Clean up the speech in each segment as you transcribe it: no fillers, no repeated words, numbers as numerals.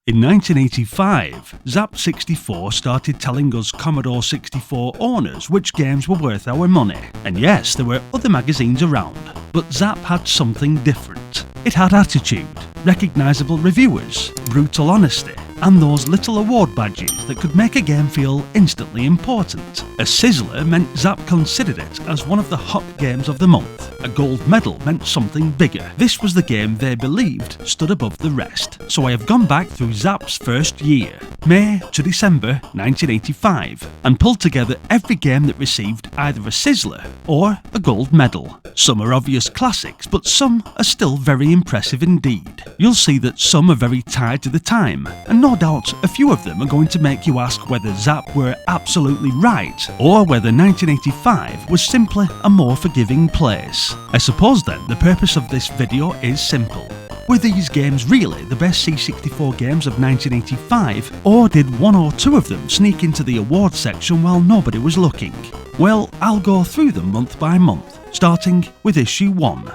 In 1985, Zzap 64 started telling us Commodore 64 owners which games were worth our money. And yes, there were other magazines around, but Zzap had something different. It had attitude, recognisable reviewers, brutal honesty, and those little award badges that could make a game feel instantly important. A Sizzler meant Zzap considered it as one of the hot games of the month. A gold medal meant something bigger. This was the game they believed stood above the rest. So I have gone back through Zzap's first year, May to December 1985, and pulled together every game that received either a Sizzler or a gold medal. Some are obvious classics, but some are still very impressive indeed. You'll see that some are very tied to the time, and no doubt a few of them are going to make you ask whether Zzap were absolutely right, or whether 1985 was simply a more forgiving place. I suppose then the purpose of this video is simple. Were these games really the best C64 games of 1985, or did one or two of them sneak into the awards section while nobody was looking? Well, I'll go through them month by month, starting with issue 1.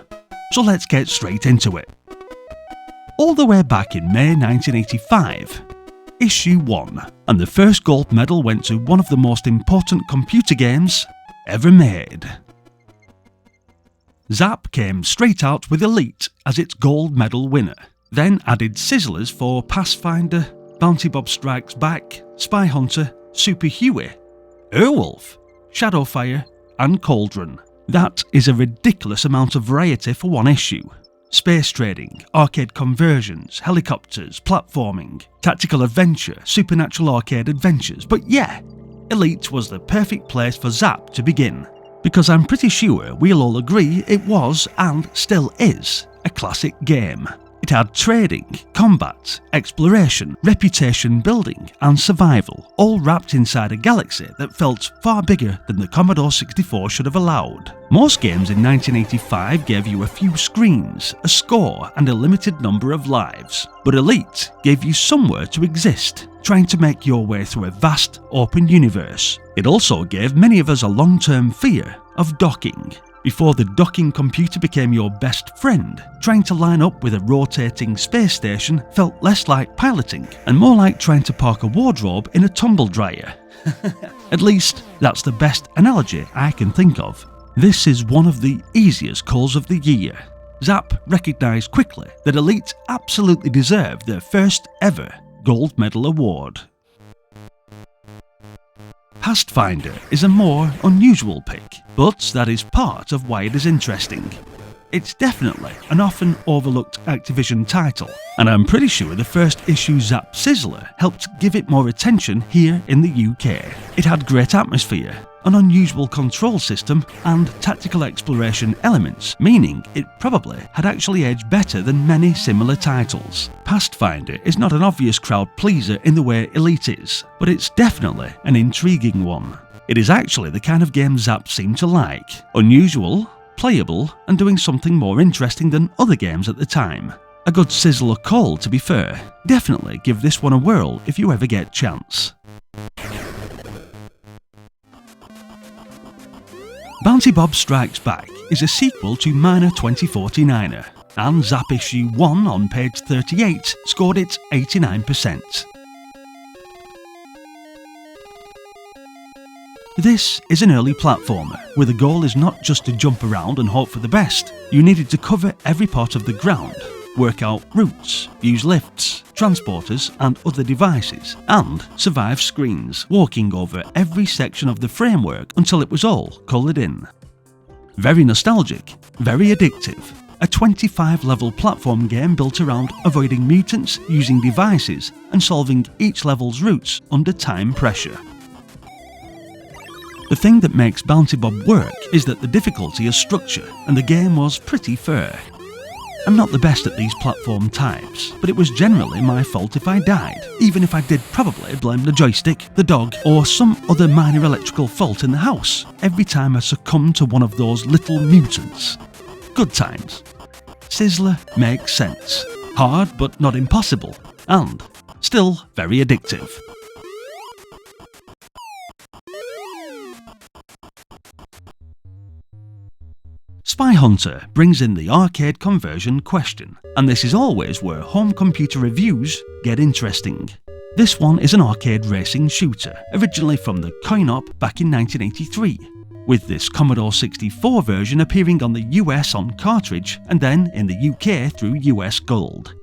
So let's get straight into it. All the way back in May 1985, issue 1, and the first gold medal went to one of the most important computer games ever made. Zzap came straight out with Elite as its gold medal winner, then added Sizzlers for Pathfinder, Bounty Bob Strikes Back, Spy Hunter, Super Huey, Airwolf, Shadowfire, and Cauldron. That is a ridiculous amount of variety for one issue. Space trading, arcade conversions, helicopters, platforming, tactical adventure, supernatural arcade adventures, but yeah, Elite was the perfect place for Zzap to begin. Because I'm pretty sure we'll all agree it was, and still is, a classic game. It had trading, combat, exploration, reputation building, and survival, all wrapped inside a galaxy that felt far bigger than the Commodore 64 should have allowed. Most games in 1985 gave you a few screens, a score, and a limited number of lives. But Elite gave you somewhere to exist, trying to make your way through a vast, open universe. It also gave many of us a long-term fear of docking. Before the docking computer became your best friend, trying to line up with a rotating space station felt less like piloting and more like trying to park a wardrobe in a tumble dryer. At least, that's the best analogy I can think of. This is one of the easiest calls of the year. Zzap recognised quickly that Elite absolutely deserved their first ever gold medal award. Pathfinder is a more unusual pick, but that is part of why it is interesting. It's definitely an often overlooked Activision title, and I'm pretty sure the first issue Zzap Sizzler helped give it more attention here in the UK. It had great atmosphere, an unusual control system, and tactical exploration elements, meaning it probably had actually aged better than many similar titles. Pathfinder is not an obvious crowd pleaser in the way Elite is, but it's definitely an intriguing one. It is actually the kind of game Zzap seemed to like. Unusual, playable, and doing something more interesting than other games at the time. A good Sizzler call, to be fair. Definitely give this one a whirl if you ever get chance. Bounty Bob Strikes Back is a sequel to Miner 2049er, and Zzap issue 1 on page 38 scored it 89%. This is an early platformer, where the goal is not just to jump around and hope for the best. You needed to cover every part of the ground, work out routes, use lifts, transporters and other devices, and survive screens, walking over every section of the framework until it was all coloured in. Very nostalgic, very addictive. A 25-level platform game built around avoiding mutants, using devices, and solving each level's routes under time pressure. The thing that makes Bounty Bob work is that the difficulty is structure, and the game was pretty fair. I'm not the best at these platform types, but it was generally my fault if I died, even if I did probably blame the joystick, the dog, or some other minor electrical fault in the house every time I succumbed to one of those little mutants. Good times. Sizzler makes sense. Hard but not impossible, and still very addictive. Spy Hunter brings in the arcade conversion question, and this is always where home computer reviews get interesting. This one is an arcade racing shooter, originally from the coin-op back in 1983, with this Commodore 64 version appearing on the US on cartridge and then in the UK through US Gold.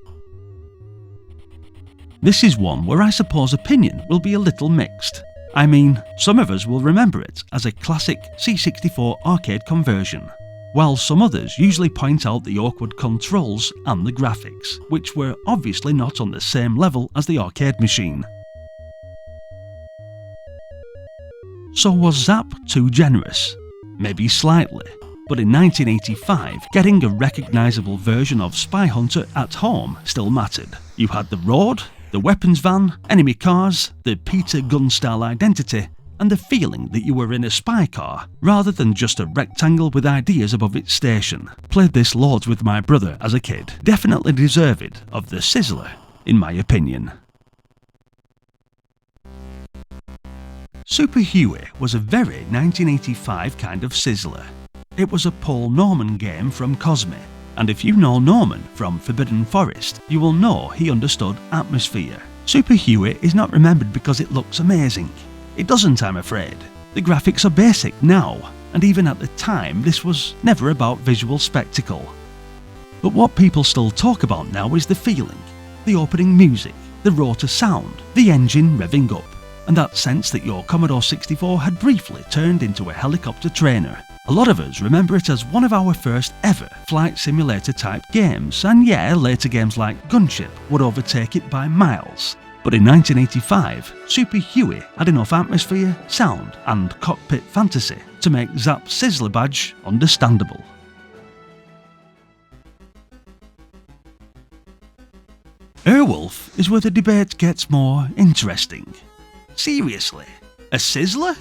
This is one where I suppose opinion will be a little mixed. I mean, some of us will remember it as a classic C64 arcade conversion, while some others usually point out the awkward controls and the graphics, which were obviously not on the same level as the arcade machine. So was Zzap too generous? Maybe slightly, but in 1985, getting a recognisable version of Spy Hunter at home still mattered. You had the road, the weapons van, enemy cars, the Peter gun-style identity, and the feeling that you were in a spy car, rather than just a rectangle with ideas above its station. Played this loads with my brother as a kid. Definitely deserved of the Sizzler, in my opinion. Super Huey was a very 1985 kind of Sizzler. It was a Paul Norman game from Cosme, and if you know Norman from Forbidden Forest, you will know he understood atmosphere. Super Huey is not remembered because it looks amazing. It doesn't, I'm afraid. The graphics are basic now, and even at the time this was never about visual spectacle. But what people still talk about now is the feeling, the opening music, the rotor sound, the engine revving up, and that sense that your Commodore 64 had briefly turned into a helicopter trainer. A lot of us remember it as one of our first ever flight simulator type games, and yeah, later games like Gunship would overtake it by miles. But in 1985, Super Huey had enough atmosphere, sound and cockpit fantasy to make Zzap's Sizzler badge understandable. Airwolf is where the debate gets more interesting. Seriously, a Sizzler?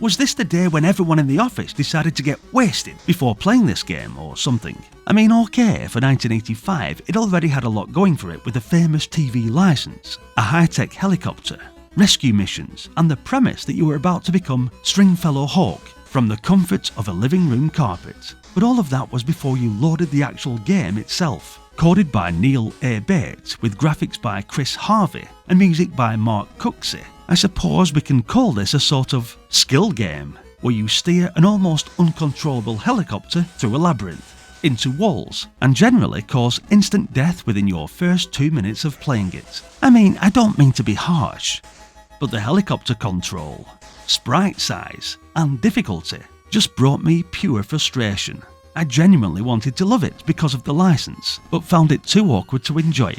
Was this the day when everyone in the office decided to get wasted before playing this game or something? I mean, okay, for 1985 it already had a lot going for it with a famous TV license, a high-tech helicopter, rescue missions, and the premise that you were about to become Stringfellow Hawk from the comfort of a living room carpet. But all of that was before you loaded the actual game itself. Coded by Neil A. Bates, with graphics by Chris Harvey and music by Mark Cooksey, I suppose we can call this a sort of skill game, where you steer an almost uncontrollable helicopter through a labyrinth, into walls, and generally cause instant death within your first 2 minutes of playing it. I mean, I don't mean to be harsh, but the helicopter control, sprite size, and difficulty just brought me pure frustration. I genuinely wanted to love it because of the license, but found it too awkward to enjoy.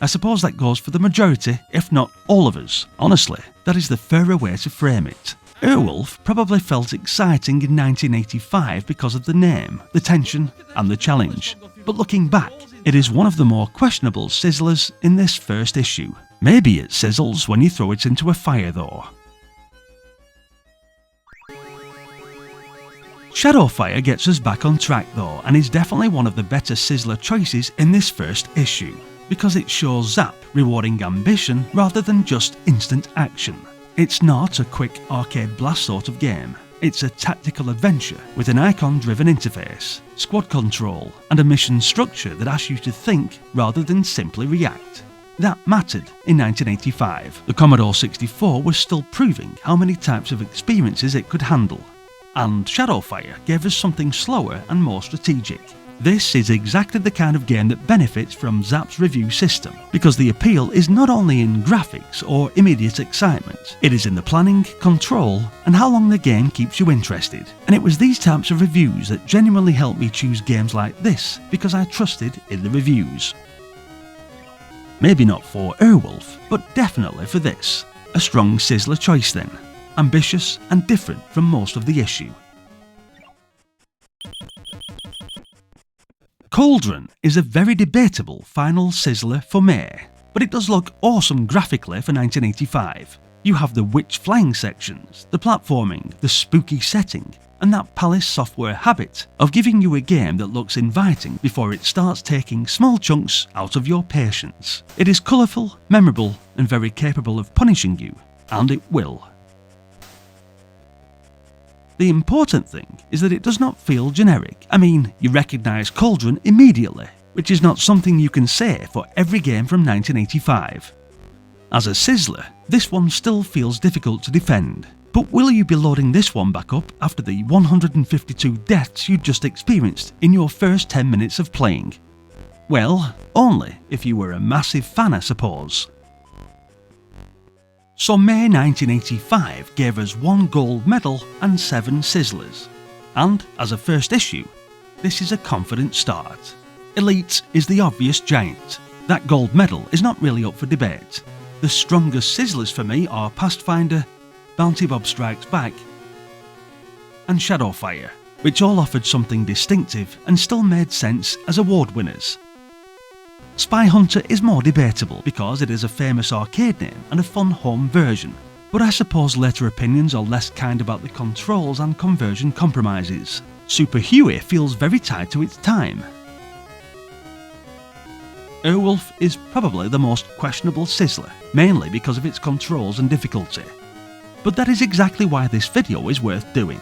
I suppose that goes for the majority, if not all of us. Honestly, that is the fairer way to frame it. Airwolf probably felt exciting in 1985 because of the name, the tension, and the challenge. But looking back, it is one of the more questionable Sizzlers in this first issue. Maybe it sizzles when you throw it into a fire though. Shadowfire gets us back on track though, and is definitely one of the better Sizzler choices in this first issue, because it shows Zzap rewarding ambition rather than just instant action. It's not a quick arcade blast sort of game. It's a tactical adventure with an icon-driven interface, squad control, and a mission structure that asks you to think rather than simply react. That mattered in 1985. The Commodore 64 was still proving how many types of experiences it could handle, and Shadowfire gave us something slower and more strategic. This is exactly the kind of game that benefits from Zzap's review system, because the appeal is not only in graphics or immediate excitement, it is in the planning, control, and how long the game keeps you interested. And it was these types of reviews that genuinely helped me choose games like this, because I trusted in the reviews. Maybe not for Airwolf, but definitely for this. A strong Sizzler choice then, ambitious and different from most of the issue. Cauldron is a very debatable final Sizzler for me, but it does look awesome graphically for 1985. You have the witch flying sections, the platforming, the spooky setting, and that Palace Software habit of giving you a game that looks inviting before it starts taking small chunks out of your patience. It is colourful, memorable, and very capable of punishing you, and it will. The important thing is that it does not feel generic. I mean, you recognise Cauldron immediately, which is not something you can say for every game from 1985. As a Sizzler, this one still feels difficult to defend. But will you be loading this one back up after the 152 deaths you just experienced in your first 10 minutes of playing? Well, only if you were a massive fan, I suppose. So May 1985 gave us 1 gold medal and 7 Sizzlers. And as a first issue, this is a confident start. Elite is the obvious giant. That gold medal is not really up for debate. The strongest Sizzlers for me are Pathfinder, Bounty Bob Strikes Back, and Shadowfire, which all offered something distinctive and still made sense as award winners. Spy Hunter is more debatable because it is a famous arcade name and a fun home version, but I suppose later opinions are less kind about the controls and conversion compromises. Super Huey feels very tied to its time. Airwolf is probably the most questionable Sizzler, mainly because of its controls and difficulty. But that is exactly why this video is worth doing.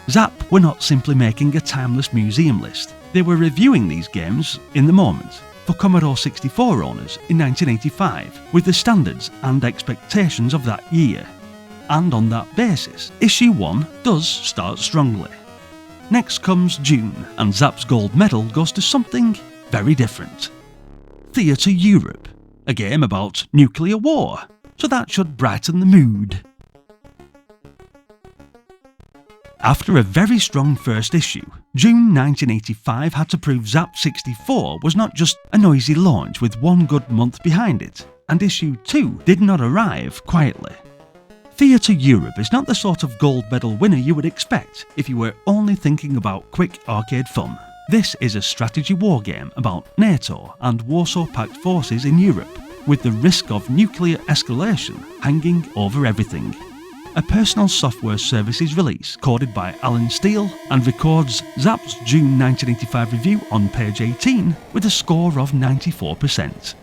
Zzap were not simply making a timeless museum list, they were reviewing these games in the moment for Commodore 64 owners in 1985 with the standards and expectations of that year. And on that basis, issue 1 does start strongly. Next comes June, and Zzap's gold medal goes to something very different. Theatre Europe, a game about nuclear war, so that should brighten the mood. After a very strong first issue, June 1985 had to prove Zzap 64 was not just a noisy launch with 1 good month behind it, and issue 2 did not arrive quietly. Theatre Europe is not the sort of gold medal winner you would expect if you were only thinking about quick arcade fun. This is a strategy war game about NATO and Warsaw Pact forces in Europe, with the risk of nuclear escalation hanging over everything. A personal software services release coded by Alan Steele and records Zzap's June 1985 review on page 18 with a score of 94%.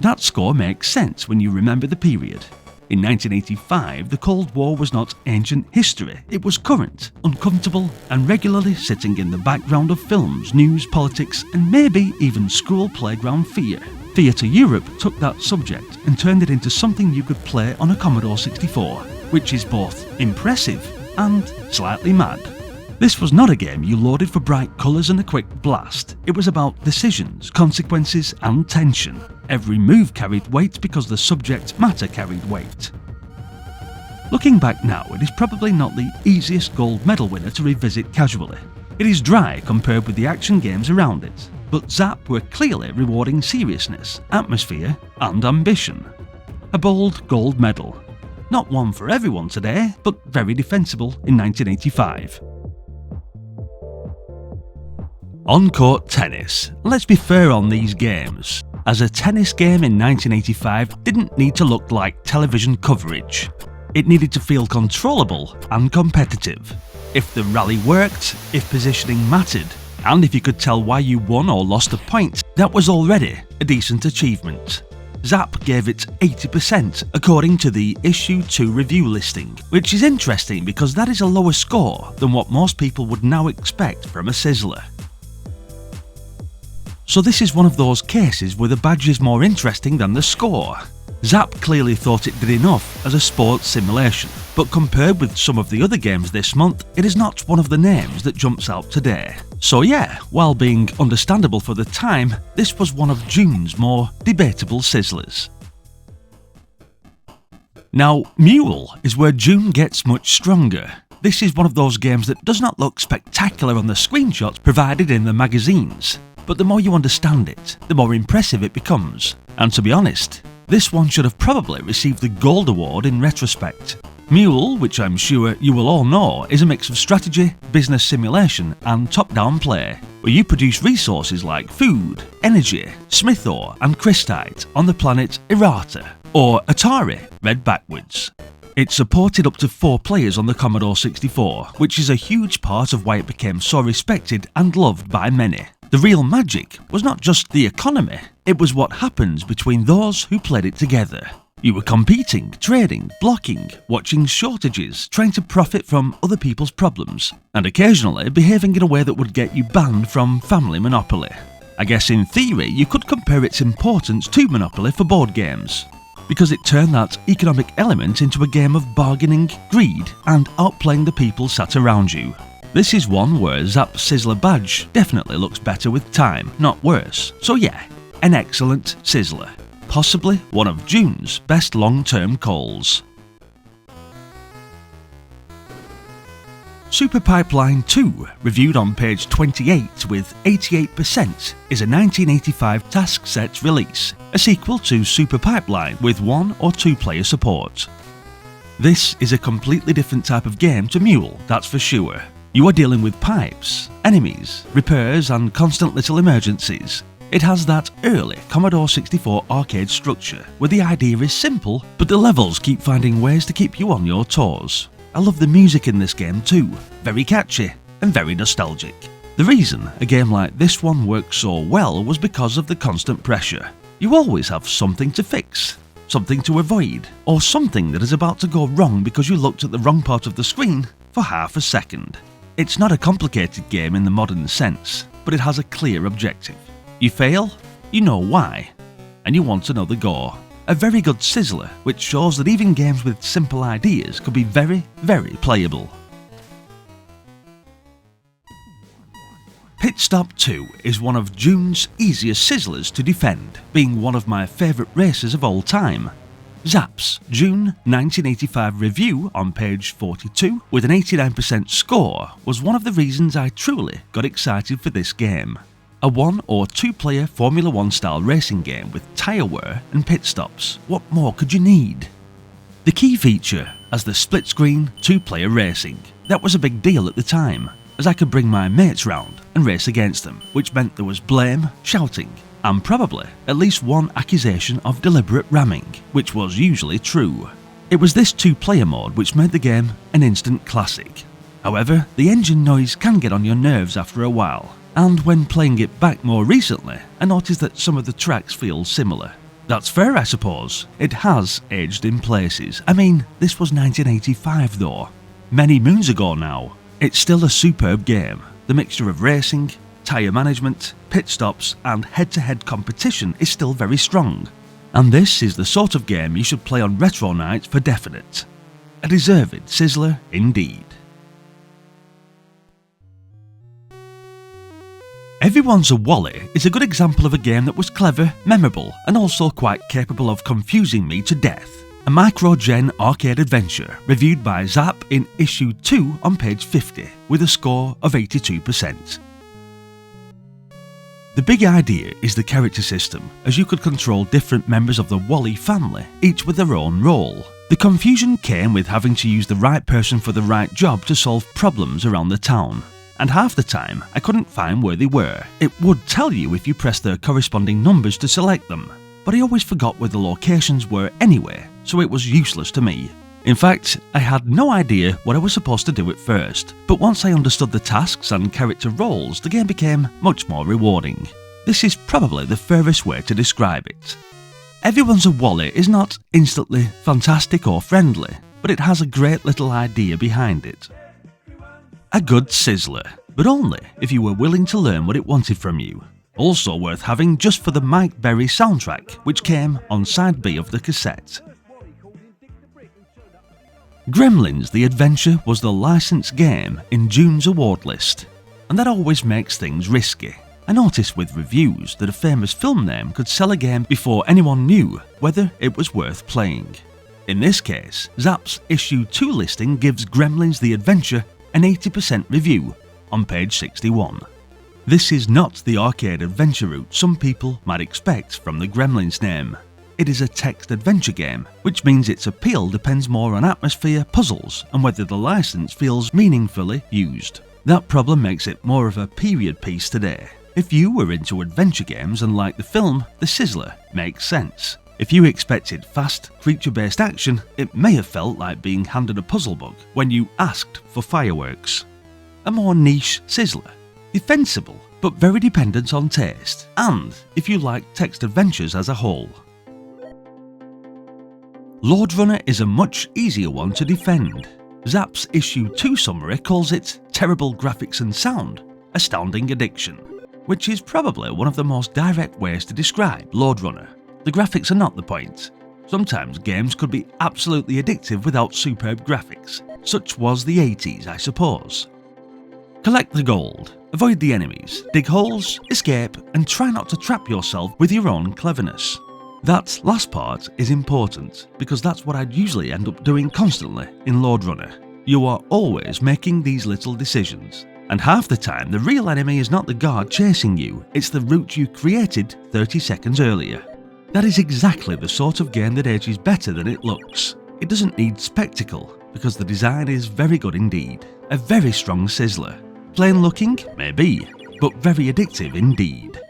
That score makes sense when you remember the period. In 1985, the Cold War was not ancient history, it was current, uncomfortable, and regularly sitting in the background of films, news, politics, and maybe even school playground fear. Theatre Europe took that subject and turned it into something you could play on a Commodore 64, which is both impressive and slightly mad. This was not a game you loaded for bright colours and a quick blast. It was about decisions, consequences, and tension. Every move carried weight because the subject matter carried weight. Looking back now, it is probably not the easiest gold medal winner to revisit casually. It is dry compared with the action games around it, but Zzap were clearly rewarding seriousness, atmosphere, and ambition. A bold gold medal. Not one for everyone today, but very defensible in 1985. On-court tennis. Let's be fair on these games, as a tennis game in 1985 didn't need to look like television coverage. It needed to feel controllable and competitive. If the rally worked, if positioning mattered, and if you could tell why you won or lost a point, that was already a decent achievement. Zzap gave it 80% according to the Issue 2 review listing, which is interesting because that is a lower score than what most people would now expect from a Sizzler. So this is one of those cases where the badge is more interesting than the score. Zzap clearly thought it did enough as a sports simulation, but compared with some of the other games this month, it is not one of the names that jumps out today. So yeah, while being understandable for the time, this was one of June's more debatable Sizzlers. Now, M.U.L.E is where June gets much stronger. This is one of those games that does not look spectacular on the screenshots provided in the magazines, but the more you understand it, the more impressive it becomes. And to be honest, this one should have probably received the Gold Award in retrospect. M.U.L.E, which I'm sure you will all know, is a mix of strategy, business simulation, and top-down play, where you produce resources like food, energy, smithore, and crystite on the planet Errata, or Atari, read backwards. It supported up to 4 players on the Commodore 64, which is a huge part of why it became so respected and loved by many. The real magic was not just the economy, it was what happens between those who played it together. You were competing, trading, blocking, watching shortages, trying to profit from other people's problems, and occasionally behaving in a way that would get you banned from family Monopoly. I guess in theory you could compare its importance to Monopoly for board games, because it turned that economic element into a game of bargaining, greed, and outplaying the people sat around you. This is one where Zzap's Sizzler badge definitely looks better with time, not worse. So yeah, an excellent Sizzler. Possibly one of June's best long-term calls. Super Pipeline 2, reviewed on page 28 with 88%, is a 1985 task set release, a sequel to Super Pipeline with 1 or 2 player support. This is a completely different type of game to M.U.L.E, that's for sure. You are dealing with pipes, enemies, repairs and constant little emergencies. It has that early Commodore 64 arcade structure, where the idea is simple, but the levels keep finding ways to keep you on your toes. I love the music in this game too, very catchy and very nostalgic. The reason a game like this one works so well was because of the constant pressure. You always have something to fix, something to avoid, or something that is about to go wrong because you looked at the wrong part of the screen for half a second. It's not a complicated game in the modern sense, but it has a clear objective. You fail, you know why, and you want another go. A very good Sizzler, which shows that even games with simple ideas could be very, very playable. Pitstop 2 is one of June's easiest Sizzlers to defend, being one of my favourite races of all time. Zzap's June 1985 review on page 42 with an 89% score was one of the reasons I truly got excited for this game. A 1 or 2 player Formula 1 style racing game with tyre wear and pit stops. What more could you need? The key feature as the split screen 2 player racing. That was a big deal at the time, as I could bring my mates round and race against them, which meant there was blame, shouting, and probably at least one accusation of deliberate ramming, which was usually true. It was this 2 player mode which made the game an instant classic. However, the engine noise can get on your nerves after a while. And when playing it back more recently, I noticed that some of the tracks feel similar. That's fair, I suppose. It has aged in places. I mean, this was 1985 though. Many moons ago now. It's still a superb game. The mixture of racing, tyre management, pit stops and head-to-head competition is still very strong. And this is the sort of game you should play on retro nights for definite. A deserved Sizzler indeed. Everyone's M.U.L.E is a good example of a game that was clever, memorable, and also quite capable of confusing me to death. A micro-gen arcade adventure reviewed by Zzap in issue 2 on page 50 with a score of 82%. The big idea is the character system, as you could control different members of the M.U.L.E family, each with their own role. The confusion came with having to use the right person for the right job to solve problems around the town. And half the time, I couldn't find where they were. It would tell you if you pressed their corresponding numbers to select them, but I always forgot where the locations were anyway, so it was useless to me. In fact, I had no idea what I was supposed to do at first, but once I understood the tasks and character roles, the game became much more rewarding. This is probably the fairest way to describe it. Everyone's M.U.L.E is not instantly fantastic or friendly, but it has a great little idea behind it. A good Sizzler, but only if you were willing to learn what it wanted from you. Also worth having just for the Mike Berry soundtrack, which came on side B of the cassette. Gremlins The Adventure was the licensed game in June's award list, and that always makes things risky. I noticed with reviews that a famous film name could sell a game before anyone knew whether it was worth playing. In this case, Zzap's issue 2 listing gives Gremlins The Adventure an 80% review on page 61. This is not the arcade adventure route some people might expect from the Gremlins name. It is a text adventure game, which means its appeal depends more on atmosphere, puzzles, and whether the license feels meaningfully used. That problem makes it more of a period piece today. If you were into adventure games and like the film, The Sizzler makes sense. If you expected fast, creature-based action, it may have felt like being handed a puzzle book when you asked for fireworks. A more niche Sizzler. Defensible, but very dependent on taste, and if you like text adventures as a whole. Lord Runner is a much easier one to defend. Zzap's Issue 2 summary calls it terrible graphics and sound, astounding addiction, which is probably one of the most direct ways to describe Lord Runner. The graphics are not the point. Sometimes games could be absolutely addictive without superb graphics. Such was the 80s, I suppose. Collect the gold, avoid the enemies, dig holes, escape, and try not to trap yourself with your own cleverness. That last part is important, because that's what I'd usually end up doing constantly in Lord Runner. You are always making these little decisions, and half the time the real enemy is not the guard chasing you, it's the route you created 30 seconds earlier. That is exactly the sort of game that ages better than it looks. It doesn't need spectacle, because the design is very good indeed. A very strong Sizzler. Plain looking? Maybe, but very addictive indeed.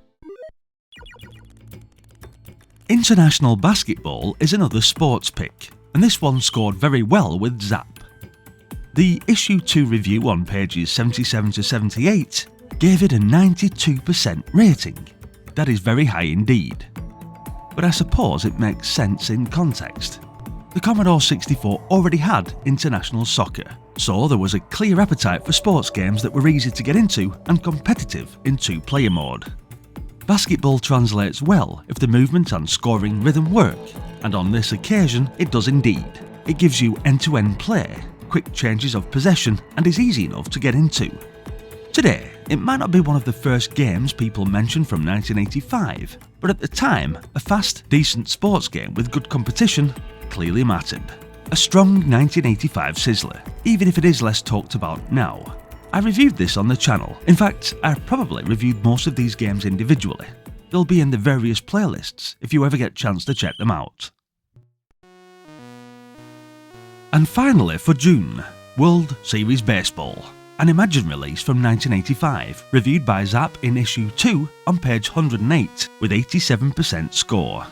International Basketball is another sports pick, and this one scored very well with Zzap. The Issue 2 review on pages 77 to 78 gave it a 92% rating. That is very high indeed. But I suppose it makes sense in context. The Commodore 64 already had international soccer, so there was a clear appetite for sports games that were easy to get into and competitive in two-player mode. Basketball translates well if the movement and scoring rhythm work, and on this occasion it does indeed. It gives you end-to-end play, quick changes of possession, and is easy enough to get into. Today, it might not be one of the first games people mention from 1985, but at the time, a fast, decent sports game with good competition clearly mattered. A strong 1985 Sizzler, even if it is less talked about now. I reviewed this on the channel. In fact, I've probably reviewed most of these games individually. They'll be in the various playlists if you ever get a chance to check them out. And finally for June, World Series Baseball. An Imagine release from 1985, reviewed by Zzap in Issue 2 on page 108 with 87% score.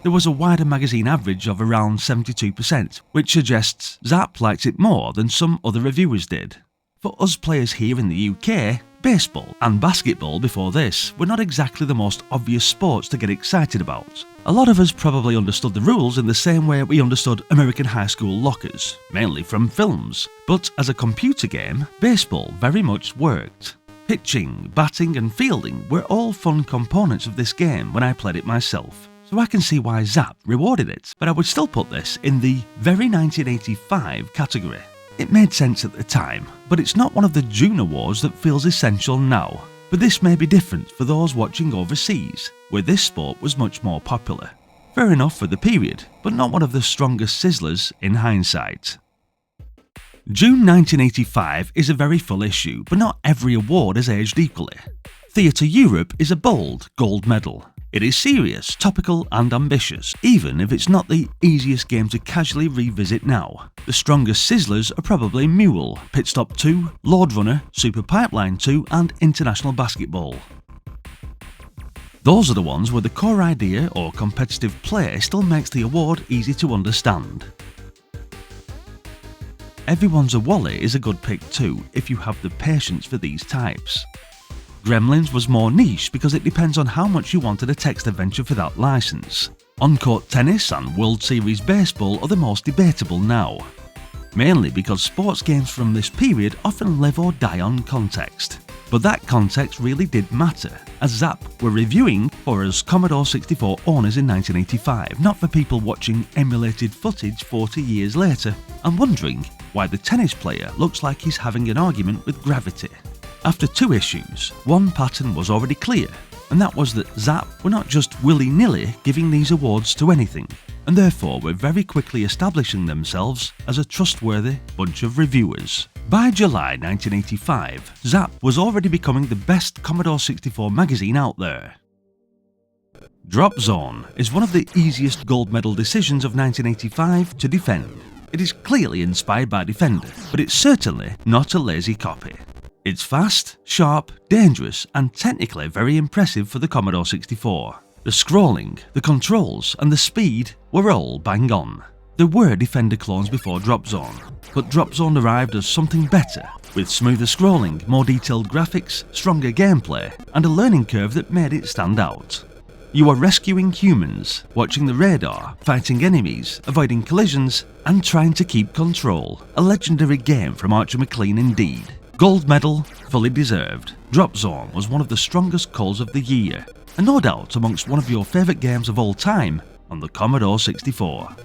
There was a wider magazine average of around 72%, which suggests Zzap liked it more than some other reviewers did. For us players here in the UK, baseball and basketball before this were not exactly the most obvious sports to get excited about. A lot of us probably understood the rules in the same way we understood American high school lockers, mainly from films. But as a computer game, baseball very much worked. Pitching, batting and fielding were all fun components of this game when I played it myself. So I can see why Zzap rewarded it, but I would still put this in the very 1985 category. It made sense at the time, but it's not one of the June awards that feels essential now. But this may be different for those watching overseas, where this sport was much more popular. Fair enough for the period, but not one of the strongest Sizzlers in hindsight. June 1985 is a very full issue, but not every award has aged equally. Theatre Europe is a bold gold medal. It is serious, topical and ambitious, even if it's not the easiest game to casually revisit now. The strongest Sizzlers are probably M.U.L.E, Pitstop 2, Lord Runner, Super Pipeline 2 and International Basketball. Those are the ones where the core idea or competitive play still makes the award easy to understand. Everyone's M.U.L.E is a good pick too if you have the patience for these types. Gremlins was more niche because it depends on how much you wanted a text adventure for that license. On-court tennis and World Series Baseball are the most debatable now. Mainly because sports games from this period often live or die on context. But that context really did matter, as Zzap were reviewing for us Commodore 64 owners in 1985, not for people watching emulated footage 40 years later and wondering why the tennis player looks like he's having an argument with gravity. After 2 issues, one pattern was already clear, and that was that Zzap were not just willy-nilly giving these awards to anything, and therefore were very quickly establishing themselves as a trustworthy bunch of reviewers. By July 1985, Zzap was already becoming the best Commodore 64 magazine out there. Dropzone is one of the easiest gold medal decisions of 1985 to defend. It is clearly inspired by Defender, but it's certainly not a lazy copy. It's fast, sharp, dangerous and technically very impressive for the Commodore 64. The scrolling, the controls and the speed were all bang on. There were Defender clones before Dropzone, but Dropzone arrived as something better, with smoother scrolling, more detailed graphics, stronger gameplay and a learning curve that made it stand out. You are rescuing humans, watching the radar, fighting enemies, avoiding collisions, and trying to keep control. A legendary game from Archer McLean indeed. Gold medal, fully deserved. Dropzone was one of the strongest calls of the year, and no doubt amongst one of your favourite games of all time on the Commodore 64.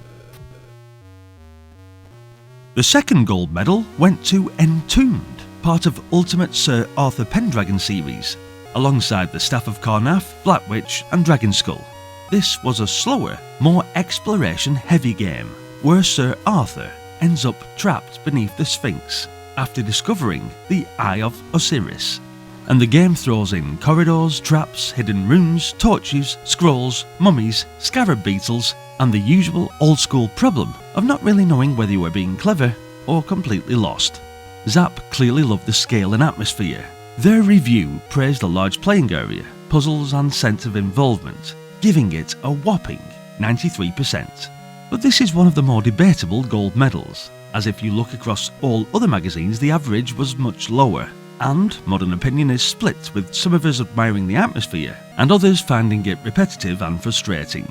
The second gold medal went to Entombed, part of Ultimate Sir Arthur Pendragon series, alongside the Staff of Karnath, Black Witch and Dragon Skull. This was a slower, more exploration-heavy game, where Sir Arthur ends up trapped beneath the Sphinx after discovering the Eye of Osiris, and the game throws in corridors, traps, hidden rooms, torches, scrolls, mummies, scarab beetles, and the usual old-school problem of not really knowing whether you were being clever or completely lost. Zzap clearly loved the scale and atmosphere. Their review praised the large playing area, puzzles and sense of involvement, giving it a whopping 93%. But this is one of the more debatable gold medals, as if you look across all other magazines the average was much lower, and modern opinion is split, with some of us admiring the atmosphere and others finding it repetitive and frustrating.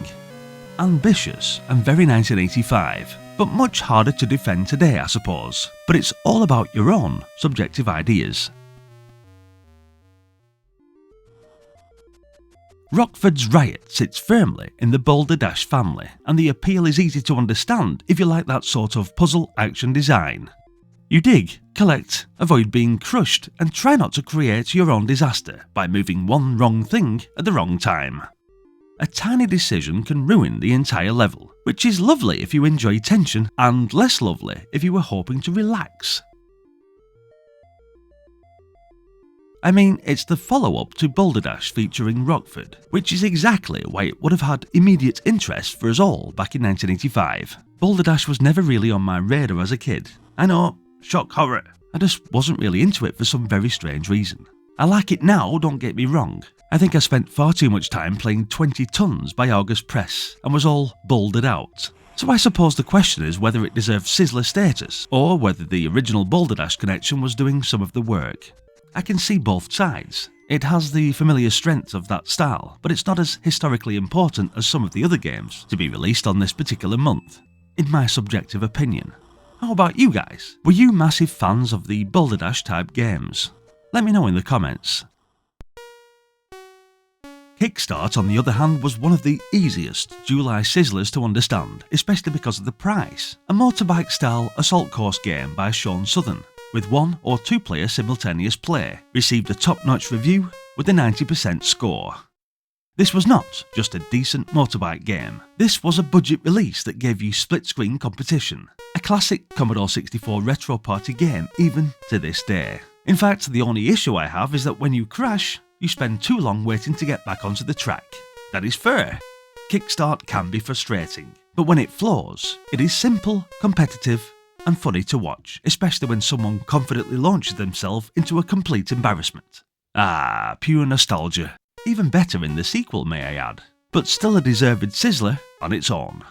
Ambitious and very 1985, but much harder to defend today I suppose, but it's all about your own subjective ideas. Rockford's Riot sits firmly in the Boulder Dash family, and the appeal is easy to understand if you like that sort of puzzle action design. You dig, collect, avoid being crushed, and try not to create your own disaster by moving one wrong thing at the wrong time. A tiny decision can ruin the entire level, which is lovely if you enjoy tension and less lovely if you were hoping to relax. I mean, it's the follow-up to Boulder Dash featuring Rockford, which is exactly why it would have had immediate interest for us all back in 1985. Boulder Dash was never really on my radar as a kid. I know, shock horror. I just wasn't really into it for some very strange reason. I like it now, don't get me wrong. I think I spent far too much time playing 20 Tons by August Press and was all bouldered out. So I suppose the question is whether it deserves Sizzler status, or whether the original Boulder Dash connection was doing some of the work. I can see both sides. It has the familiar strength of that style, but it's not as historically important as some of the other games to be released on this particular month, in my subjective opinion. How about you guys? Were you massive fans of the Boulder Dash type games? Let me know in the comments. Kikstart, on the other hand, was one of the easiest July Sizzlers to understand, especially because of the price. A motorbike-style assault course game by Sean Southern, with 1 or 2 player simultaneous play, received a top-notch review with a 90% score. This was not just a decent motorbike game. This was a budget release that gave you split-screen competition. A classic Commodore 64 retro party game even to this day. In fact, the only issue I have is that when you crash, you spend too long waiting to get back onto the track. That is fair. Kikstart can be frustrating, but when it flows, it is simple, competitive, and funny to watch, especially when someone confidently launches themselves into a complete embarrassment. Ah, pure nostalgia. Even better in the sequel, may I add, but still a deserved Sizzler on its own.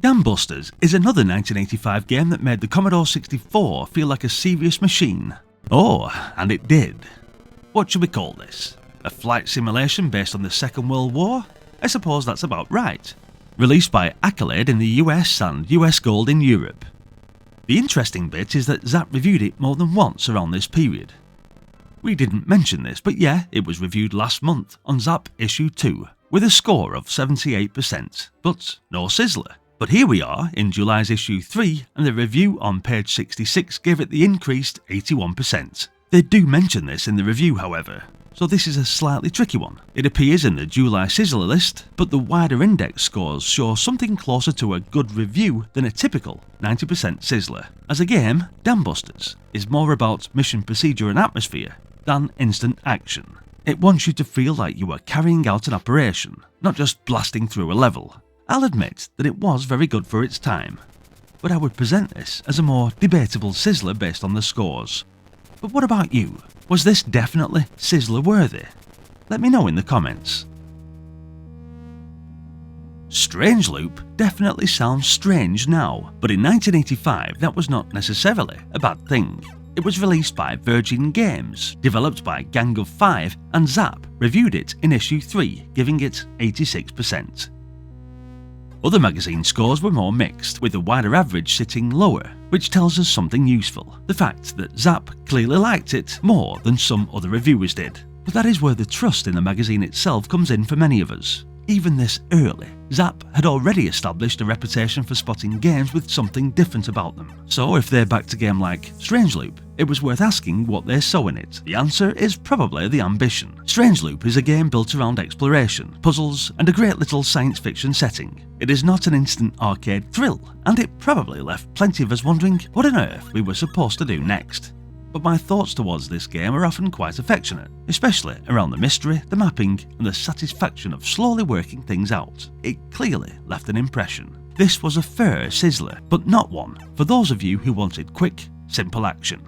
Dam Busters is another 1985 game that made the Commodore 64 feel like a serious machine. Oh, and it did. What should we call this? A flight simulation based on the Second World War? I suppose that's about right. Released by Accolade in the US and US Gold in Europe. The interesting bit is that Zzap reviewed it more than once around this period. We didn't mention this, but yeah, it was reviewed last month on Zzap issue 2, with a score of 78%, but no Sizzler. But here we are in July's issue 3, and the review on page 66 gave it the increased 81%. They do mention this in the review, however, so this is a slightly tricky one. It appears in the July Sizzler list, but the wider index scores show something closer to a good review than a typical 90% Sizzler. As a game, Dam Busters is more about mission procedure and atmosphere than instant action. It wants you to feel like you are carrying out an operation, not just blasting through a level. I'll admit that it was very good for its time, but I would present this as a more debatable Sizzler based on the scores. But what about you? Was this definitely Sizzler worthy? Let me know in the comments. Strange Loop definitely sounds strange now, but in 1985 that was not necessarily a bad thing. It was released by Virgin Games, developed by Gang of Five, and Zzap reviewed it in issue 3, giving it 86%. Other magazine scores were more mixed, with the wider average sitting lower, which tells us something useful: the fact that Zzap clearly liked it more than some other reviewers did. But that is where the trust in the magazine itself comes in for many of us. Even this early, Zzap had already established a reputation for spotting games with something different about them. So if they backed a game like Strangeloop, it was worth asking what they saw in it. The answer is probably the ambition. Strangeloop is a game built around exploration, puzzles, and a great little science fiction setting. It is not an instant arcade thrill, and it probably left plenty of us wondering what on earth we were supposed to do next. But my thoughts towards this game are often quite affectionate, especially around the mystery, the mapping, and the satisfaction of slowly working things out. It clearly left an impression. This was a fair Sizzler, but not one for those of you who wanted quick, simple action.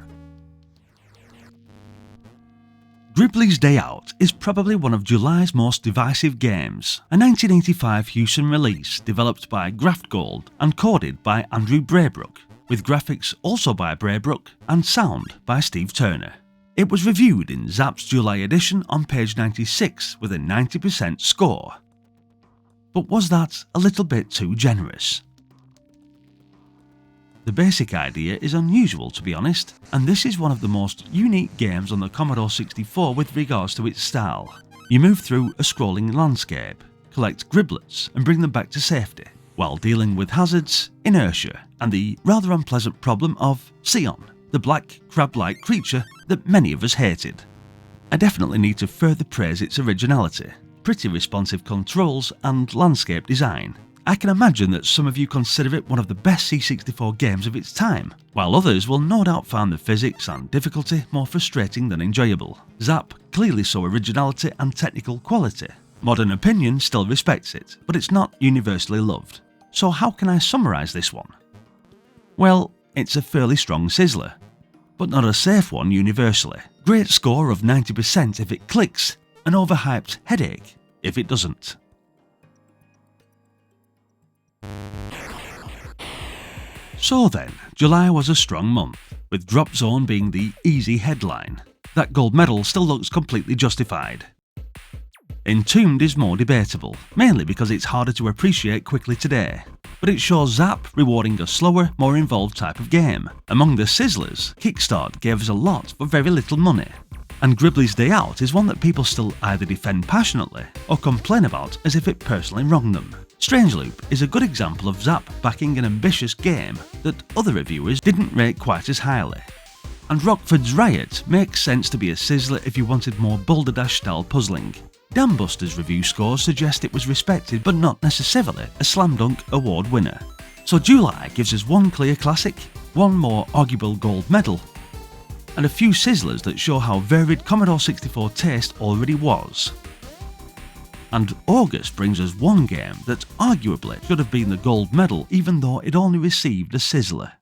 Gribbly's Day Out is probably one of July's most divisive games, a 1985 Houston release developed by Graftgold and coded by Andrew Braybrook, with graphics also by Braybrook and sound by Steve Turner. It was reviewed in Zzap's July edition on page 96 with a 90% score. But was that a little bit too generous? The basic idea is unusual, to be honest, and this is one of the most unique games on the Commodore 64 with regards to its style. You move through a scrolling landscape, collect griblets and bring them back to safety, while dealing with hazards, inertia, and the rather unpleasant problem of Sion, the black crab-like creature that many of us hated. I definitely need to further praise its originality, pretty responsive controls, and landscape design. I can imagine that some of you consider it one of the best C64 games of its time, while others will no doubt find the physics and difficulty more frustrating than enjoyable. Zzap clearly saw originality and technical quality. Modern opinion still respects it, but it's not universally loved. So how can I summarise this one? Well, it's a fairly strong Sizzler, but not a safe one universally. Great score of 90% if it clicks, an overhyped headache if it doesn't. So then, July was a strong month, with Dropzone being the easy headline. That gold medal still looks completely justified. Entombed is more debatable, mainly because it's harder to appreciate quickly today, but it shows Zzap rewarding a slower, more involved type of game. Among the Sizzlers, Kikstart gave us a lot for very little money, and Gribbly's Day Out is one that people still either defend passionately or complain about as if it personally wronged them. Strangeloop is a good example of Zzap backing an ambitious game that other reviewers didn't rate quite as highly. And Rockford's Riot makes sense to be a Sizzler if you wanted more Boulder Dash style puzzling. Dambuster's review scores suggest it was respected but not necessarily a slam dunk award winner. So July gives us one clear classic, one more arguable gold medal, and a few Sizzlers that show how varied Commodore 64 taste already was. And August brings us one game that arguably should have been the gold medal even though it only received a Sizzler.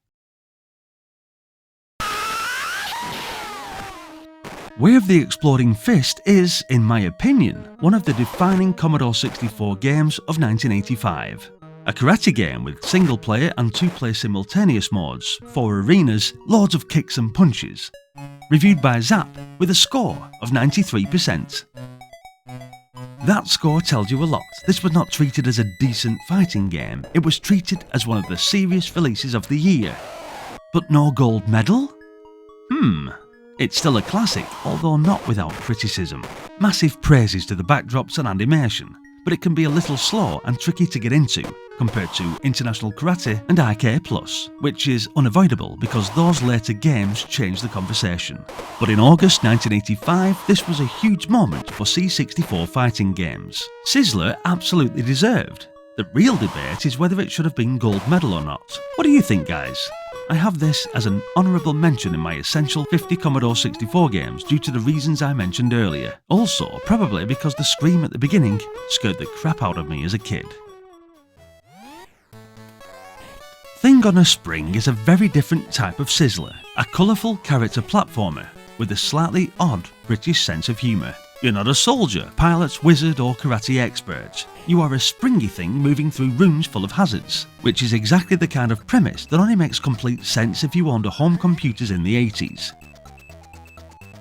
Way of the Exploding Fist is, in my opinion, one of the defining Commodore 64 games of 1985. A karate game with single player and two-player simultaneous modes, 4 arenas, loads of kicks and punches. Reviewed by Zzap with a score of 93%. That score tells you a lot. This was not treated as a decent fighting game, it was treated as one of the serious releases of the year. But no gold medal? It's still a classic, although not without criticism. Massive praises to the backdrops and animation, but it can be a little slow and tricky to get into, compared to International Karate and IK Plus, which is unavoidable because those later games changed the conversation. But in August 1985, this was a huge moment for C64 fighting games. Sizzler absolutely deserved. The real debate is whether it should have been gold medal or not. What do you think, guys? I have this as an honourable mention in my essential 50 Commodore 64 games due to the reasons I mentioned earlier. Also, probably because the scream at the beginning scared the crap out of me as a kid. Thing on a Spring is a very different type of Sizzler, a colourful character platformer with a slightly odd British sense of humour. You're not a soldier, pilot, wizard or karate expert. You are a springy thing moving through rooms full of hazards, which is exactly the kind of premise that only makes complete sense if you owned a home computers in the 80s.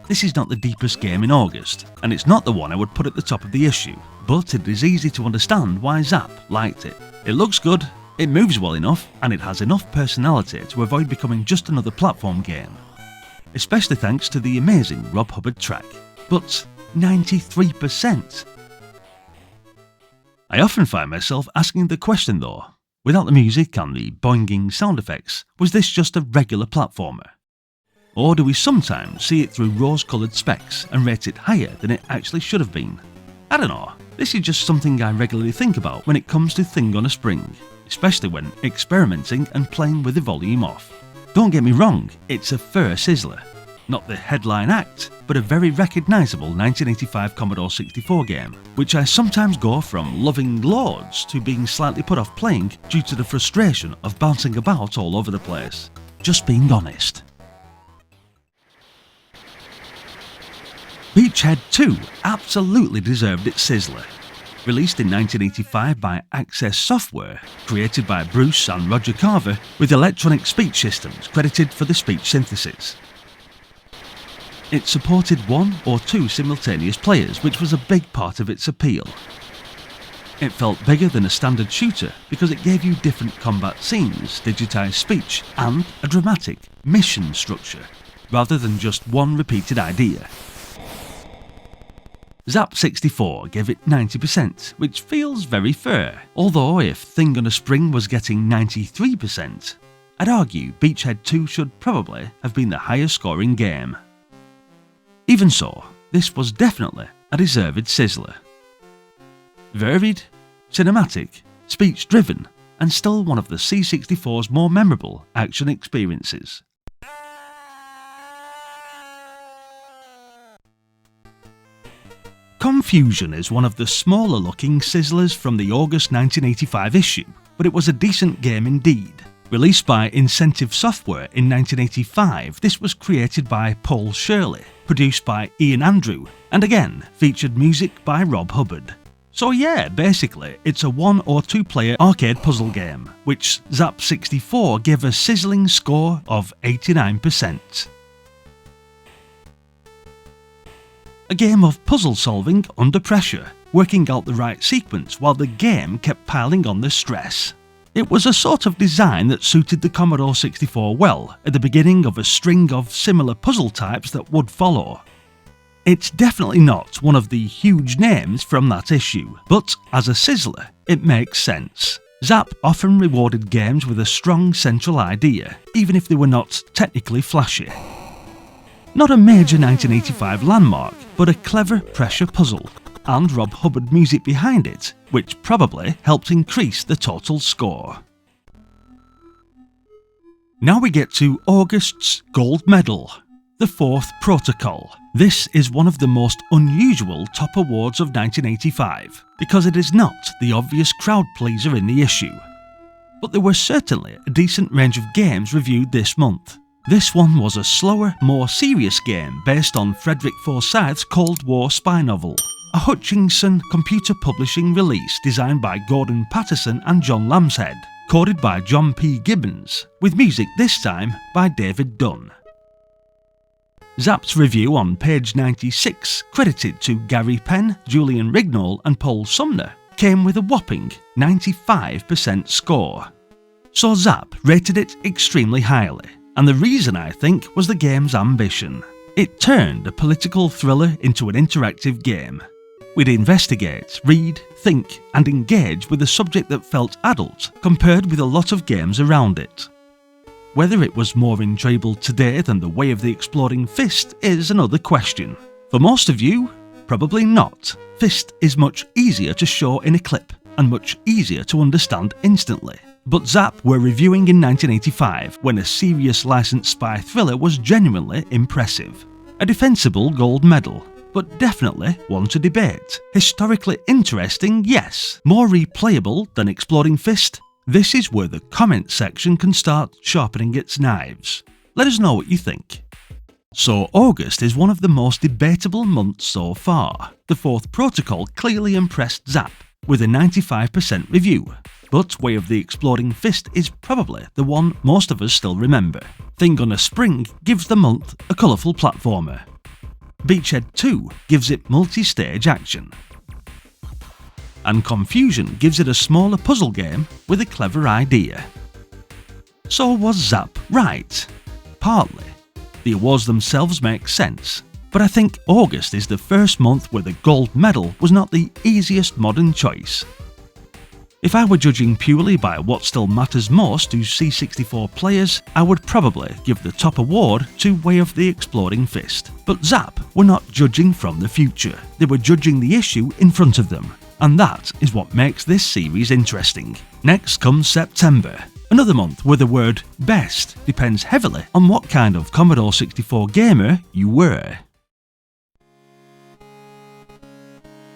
This is not the deepest game in August, and it's not the one I would put at the top of the issue, but it is easy to understand why Zzap liked it. It looks good, it moves well enough, and it has enough personality to avoid becoming just another platform game. Especially thanks to the amazing Rob Hubbard track. But 93%. I often find myself asking the question though, without the music and the boinging sound effects, was this just a regular platformer? Or do we sometimes see it through rose-coloured specs and rate it higher than it actually should have been? I don't know, this is just something I regularly think about when it comes to Thing on a Spring, especially when experimenting and playing with the volume off. Don't get me wrong, it's a fair Sizzler. Not the headline act, but a very recognisable 1985 Commodore 64 game, which I sometimes go from loving loads to being slightly put off playing due to the frustration of bouncing about all over the place. Just being honest. Beachhead 2 absolutely deserved its Sizzler. Released in 1985 by Access Software, created by Bruce and Roger Carver, with electronic speech systems credited for the speech synthesis. It supported 1 or 2 simultaneous players, which was a big part of its appeal. It felt bigger than a standard shooter because it gave you different combat scenes, digitised speech, and a dramatic mission structure, rather than just one repeated idea. Zzap 64 gave it 90%, which feels very fair, although if Thing on a Spring was getting 93%, I'd argue Beachhead 2 should probably have been the higher scoring game. Even so, this was definitely a deserved Sizzler. Varied, cinematic, speech-driven, and still one of the C64's more memorable action experiences. Confusion is one of the smaller looking Sizzlers from the August 1985 issue, but it was a decent game indeed. Released by Incentive Software in 1985, this was created by Paul Shirley, produced by Ian Andrew, and again featured music by Rob Hubbard. So yeah, basically it's a 1 or 2 player arcade puzzle game, which Zzap 64 gave a sizzling score of 89%. A game of puzzle solving under pressure, working out the right sequence while the game kept piling on the stress. It was a sort of design that suited the Commodore 64 well at the beginning of a string of similar puzzle types that would follow. It's definitely not one of the huge names from that issue, but as a Sizzler, it makes sense. Zzap often rewarded games with a strong central idea, even if they were not technically flashy. Not a major 1985 landmark, but a clever pressure puzzle, and Rob Hubbard music behind it, which probably helped increase the total score. Now we get to August's gold medal, the 4th Protocol. This is one of the most unusual top awards of 1985, because it is not the obvious crowd pleaser in the issue. But there were certainly a decent range of games reviewed this month. This one was a slower, more serious game based on Frederick Forsyth's Cold War spy novel, a Hutchinson computer publishing release designed by Gordon Patterson and John Lambshead, coded by John P. Gibbons, with music this time by David Dunn. Zzap's review on page 96, credited to Gary Penn, Julian Rignall and Paul Sumner, came with a whopping 95% score. So Zzap rated it extremely highly, and the reason I think was the game's ambition. It turned a political thriller into an interactive game. We'd investigate, read, think and engage with a subject that felt adult compared with a lot of games around it. Whether it was more enjoyable today than The Way of the Exploding Fist is another question. For most of you, probably not. Fist is much easier to show in a clip and much easier to understand instantly. But Zzap were reviewing in 1985 when a serious licensed spy thriller was genuinely impressive. A defensible gold medal, but definitely one to debate. Historically interesting, yes. More replayable than Exploding Fist? This is where the comment section can start sharpening its knives. Let us know what you think. So August is one of the most debatable months so far. The fourth protocol clearly impressed Zzap with a 95% review, but Way of the Exploding Fist is probably the one most of us still remember. Thing on a Spring gives the month a colourful platformer. Beachhead 2 gives it multi-stage action. And Confusion gives it a smaller puzzle game with a clever idea. So was Zzap right? Partly. The awards themselves make sense, but I think August is the first month where the gold medal was not the easiest modern choice. If I were judging purely by what still matters most to C64 players, I would probably give the top award to Way of the Exploding Fist. But Zzap were not judging from the future, they were judging the issue in front of them. And that is what makes this series interesting. Next comes September, another month where the word best depends heavily on what kind of Commodore 64 gamer you were.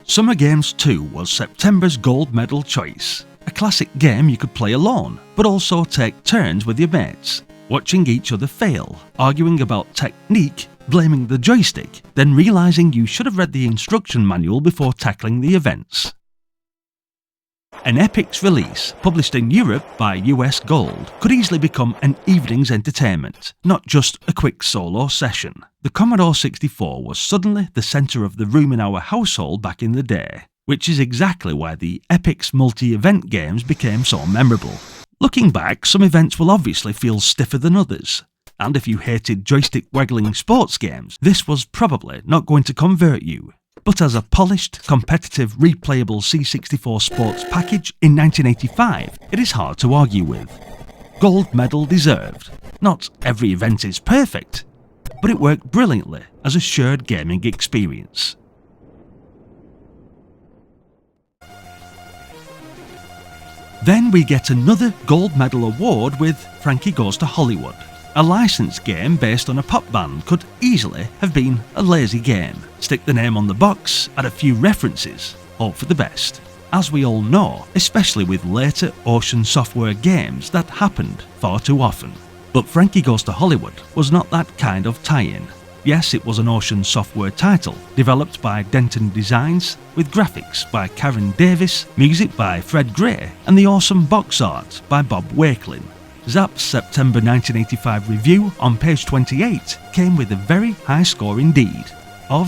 Summer Games 2 was September's gold medal choice. A classic game you could play alone, but also take turns with your mates, watching each other fail, arguing about technique, blaming the joystick, then realising you should have read the instruction manual before tackling the events. An Epic's release, published in Europe by US Gold, could easily become an evening's entertainment, not just a quick solo session. The Commodore 64 was suddenly the centre of the room in our household back in the day, which is exactly why the Epic's multi-event games became so memorable. Looking back, some events will obviously feel stiffer than others, and if you hated joystick-waggling sports games, this was probably not going to convert you. But as a polished, competitive, replayable C64 sports package in 1985, it is hard to argue with. Gold medal deserved. Not every event is perfect, but it worked brilliantly as a shared gaming experience. Then we get another gold medal award with Frankie Goes to Hollywood. A licensed game based on a pop band could easily have been a lazy game. Stick the name on the box, add a few references, hope for the best. As we all know, especially with later Ocean Software games, that happened far too often. But Frankie Goes to Hollywood was not that kind of tie-in. Yes, it was an Ocean Software title, developed by Denton Designs, with graphics by Karen Davis, music by Fred Gray, and the awesome box art by Bob Wakelin. Zzap's September 1985 review on page 28 came with a very high score indeed, of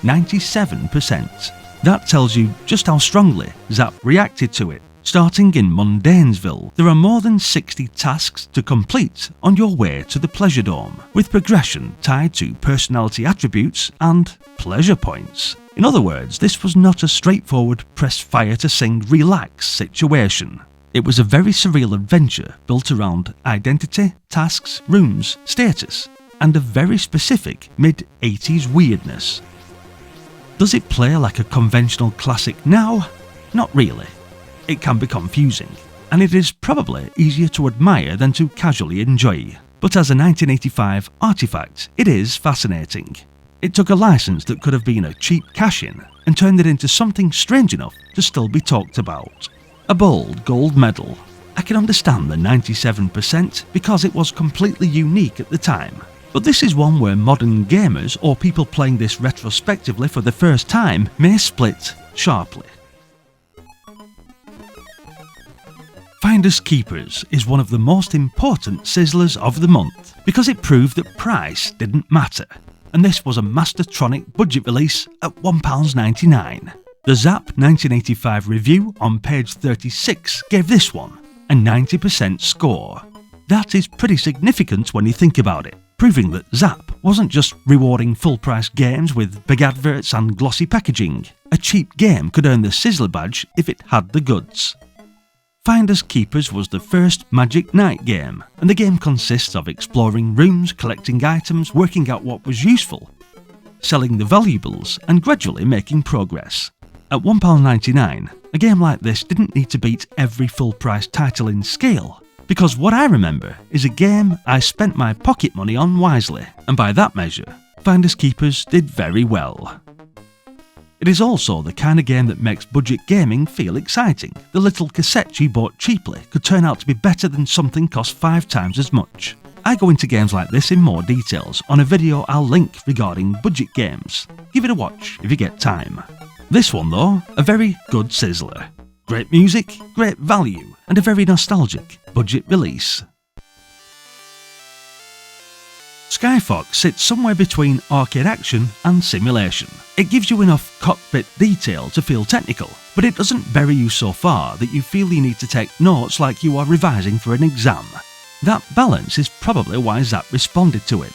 97%. That tells you just how strongly Zzap reacted to it. Starting in Mundanesville, there are more than 60 tasks to complete on your way to the Pleasure Dome, with progression tied to personality attributes and pleasure points. In other words, this was not a straightforward press fire to sing relax situation. It was a very surreal adventure built around identity, tasks, rooms, status, and a very specific mid-80s weirdness. Does it play like a conventional classic now? Not really. It can be confusing, and it is probably easier to admire than to casually enjoy. But as a 1985 artifact, it is fascinating. It took a license that could have been a cheap cash-in and turned it into something strange enough to still be talked about. A bold gold medal. I can understand the 97% because it was completely unique at the time. But this is one where modern gamers or people playing this retrospectively for the first time may split sharply. Finders Keepers is one of the most important Sizzlers of the month because it proved that price didn't matter, and this was a Mastertronic budget release at £1.99. The Zzap 1985 review on page 36 gave this one a 90% score. That is pretty significant when you think about it, proving that Zzap wasn't just rewarding full-price games with big adverts and glossy packaging. A cheap game could earn the Sizzler badge if it had the goods. Finders Keepers was the first Magic Night game, and the game consists of exploring rooms, collecting items, working out what was useful, selling the valuables, and gradually making progress. At £1.99, a game like this didn't need to beat every full-price title in scale, because what I remember is a game I spent my pocket money on wisely, and by that measure, Finders Keepers did very well. It is also the kind of game that makes budget gaming feel exciting. The little cassette you bought cheaply could turn out to be better than something cost 5 times as much. I go into games like this in more details on a video I'll link regarding budget games. Give it a watch if you get time. This one though, a very good Sizzler. Great music, great value, and a very nostalgic budget release. Skyfox sits somewhere between arcade action and simulation. It gives you enough cockpit detail to feel technical, but it doesn't bury you so far that you feel you need to take notes like you are revising for an exam. That balance is probably why Zzap responded to it,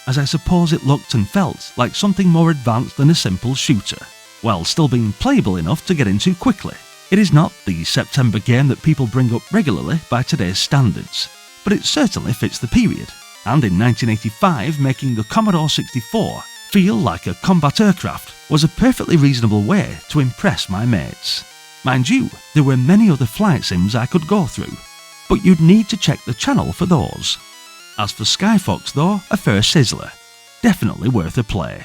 as I suppose it looked and felt like something more advanced than a simple shooter, while still being playable enough to get into quickly. It is not the September game that people bring up regularly by today's standards, but it certainly fits the period, and in 1985 making the Commodore 64 feel like a combat aircraft was a perfectly reasonable way to impress my mates. Mind you, there were many other flight sims I could go through, but you'd need to check the channel for those. As for Skyfox though, a fair Sizzler. Definitely worth a play.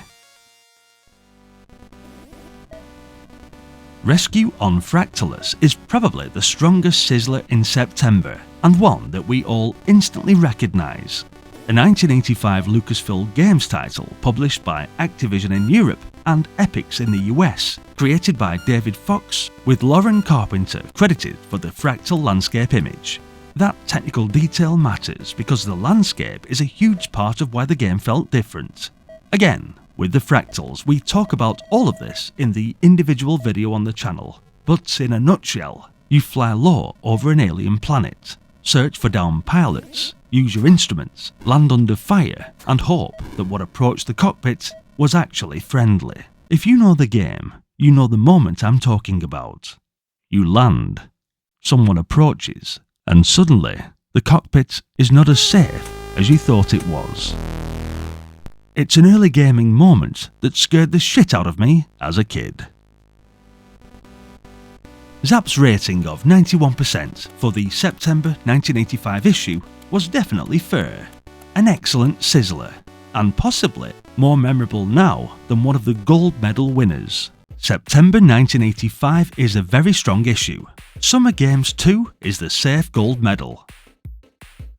Rescue on Fractalus is probably the strongest Sizzler in September, and one that we all instantly recognise. A 1985 Lucasfilm Games title published by Activision in Europe and Epix in the US, created by David Fox, with Lauren Carpenter credited for the fractal landscape image. That technical detail matters because the landscape is a huge part of why the game felt different. Again, with the fractals, we talk about all of this in the individual video on the channel, but in a nutshell, you fly low over an alien planet, search for downed pilots, use your instruments, land under fire, and hope that what approached the cockpit was actually friendly. If you know the game, you know the moment I'm talking about. You land, someone approaches, and suddenly the cockpit is not as safe as you thought it was. It's an early gaming moment that scared the shit out of me as a kid. Zzap's rating of 91% for the September 1985 issue was definitely fair. An excellent Sizzler, and possibly more memorable now than one of the gold medal winners. September 1985 is a very strong issue. Summer Games 2 is the safe gold medal.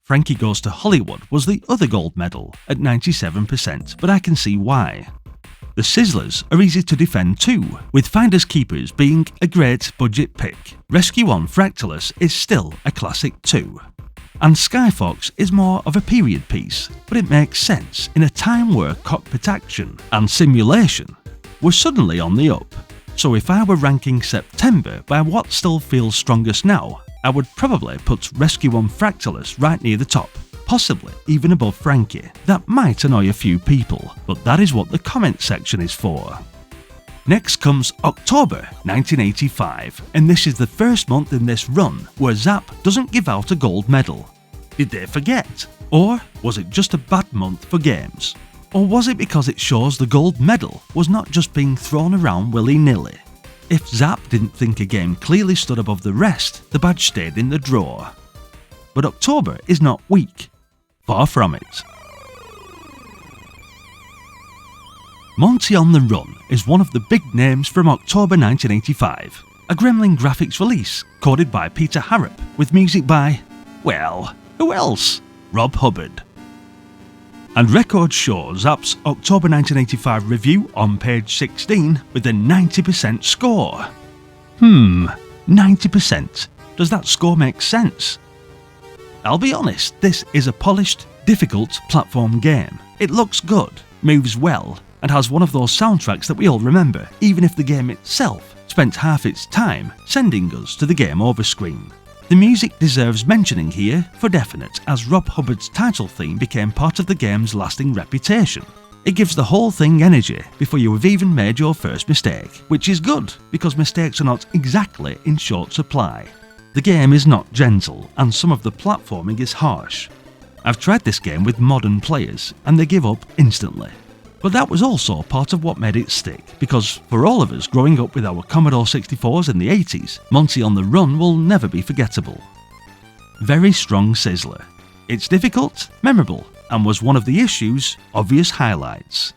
Frankie Goes to Hollywood was the other gold medal at 97%, but I can see why. The Sizzlers are easy to defend too, with Finders Keepers being a great budget pick. Rescue on Fractalus is still a classic too. And Skyfox is more of a period piece, but it makes sense in a time where cockpit action and simulation were suddenly on the up. So if I were ranking September by what still feels strongest now, I would probably put Rescue on Fractalus right near the top, possibly even above Frankie. That might annoy a few people, but that is what the comment section is for. Next comes October 1985, and this is the first month in this run where Zzap doesn't give out a gold medal. Did they forget? Or was it just a bad month for games? Or was it because it shows the gold medal was not just being thrown around willy-nilly? If Zzap didn't think a game clearly stood above the rest, the badge stayed in the drawer. But October is not weak. Far from it. Monty on the Run is one of the big names from October 1985. A Gremlin graphics release, coded by Peter Harrop, with music by, well, who else? Rob Hubbard. And records show Zzap's October 1985 review on page 16 with a 90% score. 90%. Does that score make sense? I'll be honest, this is a polished, difficult platform game. It looks good, moves well, and has one of those soundtracks that we all remember, even if the game itself spent half its time sending us to the game over screen. The music deserves mentioning here for definite, as Rob Hubbard's title theme became part of the game's lasting reputation. It gives the whole thing energy before you have even made your first mistake, which is good, because mistakes are not exactly in short supply. The game is not gentle, and some of the platforming is harsh. I've tried this game with modern players, and they give up instantly. But that was also part of what made it stick, because for all of us growing up with our Commodore 64s in the 80s, Monty on the Run will never be forgettable. Very strong Sizzler. It's difficult, memorable, and was one of the issue's obvious highlights.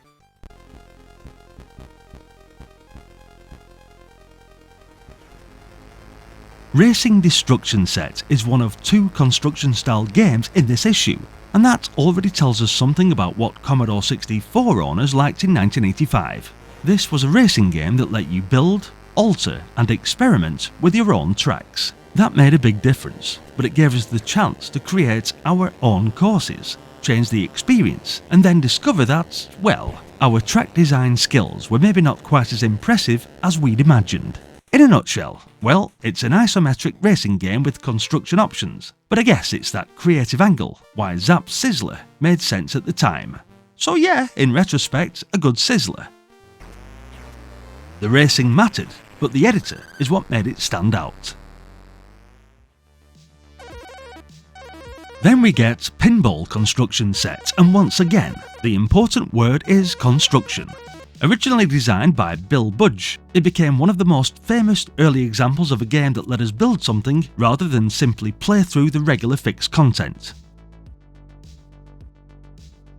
Racing Destruction Set is one of two construction-style games in this issue. And that already tells us something about what Commodore 64 owners liked in 1985. This was a racing game that let you build, alter and experiment with your own tracks. That made a big difference, but it gave us the chance to create our own courses, change the experience, and then discover that, well, our track design skills were maybe not quite as impressive as we'd imagined. In a nutshell, well, it's an isometric racing game with construction options, but I guess it's that creative angle why Zzap's Sizzler made sense at the time. So yeah, in retrospect, a good Sizzler. The racing mattered, but the editor is what made it stand out. Then we get Pinball construction set, and once again, the important word is construction. Originally designed by Bill Budge, it became one of the most famous early examples of a game that let us build something rather than simply play through the regular fixed content.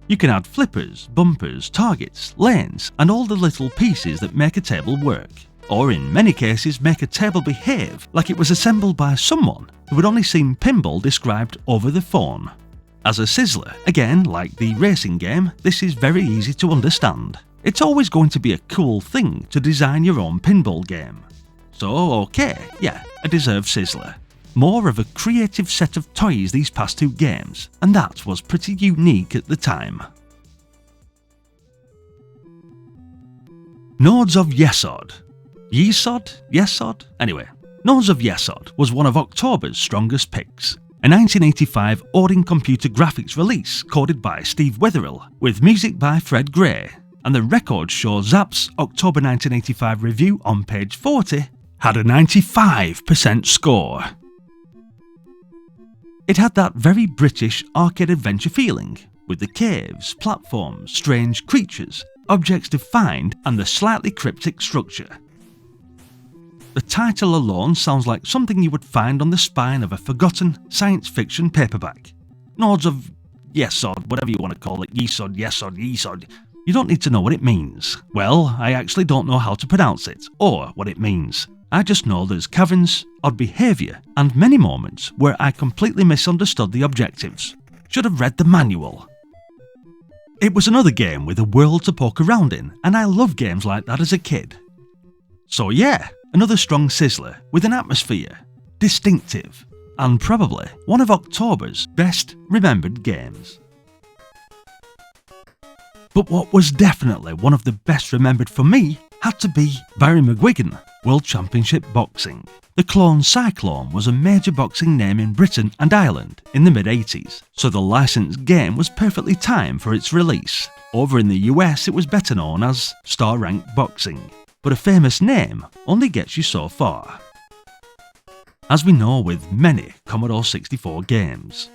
You can add flippers, bumpers, targets, lanes, and all the little pieces that make a table work, or in many cases make a table behave like it was assembled by someone who had only seen pinball described over the phone. As a Sizzler, again like the racing game, this is very easy to understand. It's always going to be a cool thing to design your own pinball game. So okay, yeah, a deserved Sizzler. More of a creative set of toys these past two games, and that was pretty unique at the time. Nodes of Yesod. Yesod? Anyway, Nodes of Yesod was one of October's strongest picks. A 1985 Odin computer graphics release coded by Steve Wetherill, with music by Fred Gray, and the records show Zzap's October 1985 review on page 40 had a 95% score. It had that very British arcade adventure feeling, with the caves, platforms, strange creatures, objects to find, and the slightly cryptic structure. The title alone sounds like something you would find on the spine of a forgotten science fiction paperback. Nodes of Yesod, whatever you want to call it, Yesod. You don't need to know what it means. Well, I actually don't know how to pronounce it, or what it means. I just know there's caverns, odd behaviour, and many moments where I completely misunderstood the objectives. Should have read the manual. It was another game with a world to poke around in, and I loved games like that as a kid. So yeah, another strong Sizzler with an atmosphere, distinctive, and probably one of October's best remembered games. But what was definitely one of the best remembered for me had to be Barry McGuigan, World Championship Boxing. The clone Cyclone was a major boxing name in Britain and Ireland in the mid-80s, so the licensed game was perfectly timed for its release. Over in the US it was better known as Star Rank Boxing, but a famous name only gets you so far. As we know with many Commodore 64 games.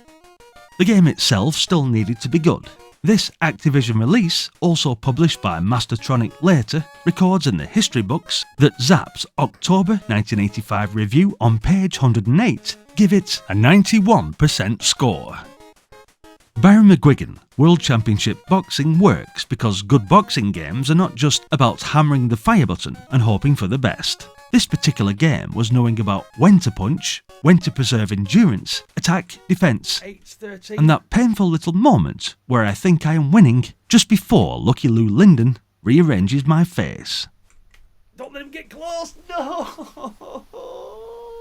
The game itself still needed to be good. This Activision release, also published by Mastertronic later, records in the history books that Zzap's October 1985 review on page 108 give it a 91% score. Barry McGuigan, World Championship Boxing works because good boxing games are not just about hammering the fire button and hoping for the best. This particular game was knowing about when to punch, when to preserve endurance, attack, defense, and that painful little moment where I think I am winning just before Lucky Lou Linden rearranges my face. Don't let him get close, no!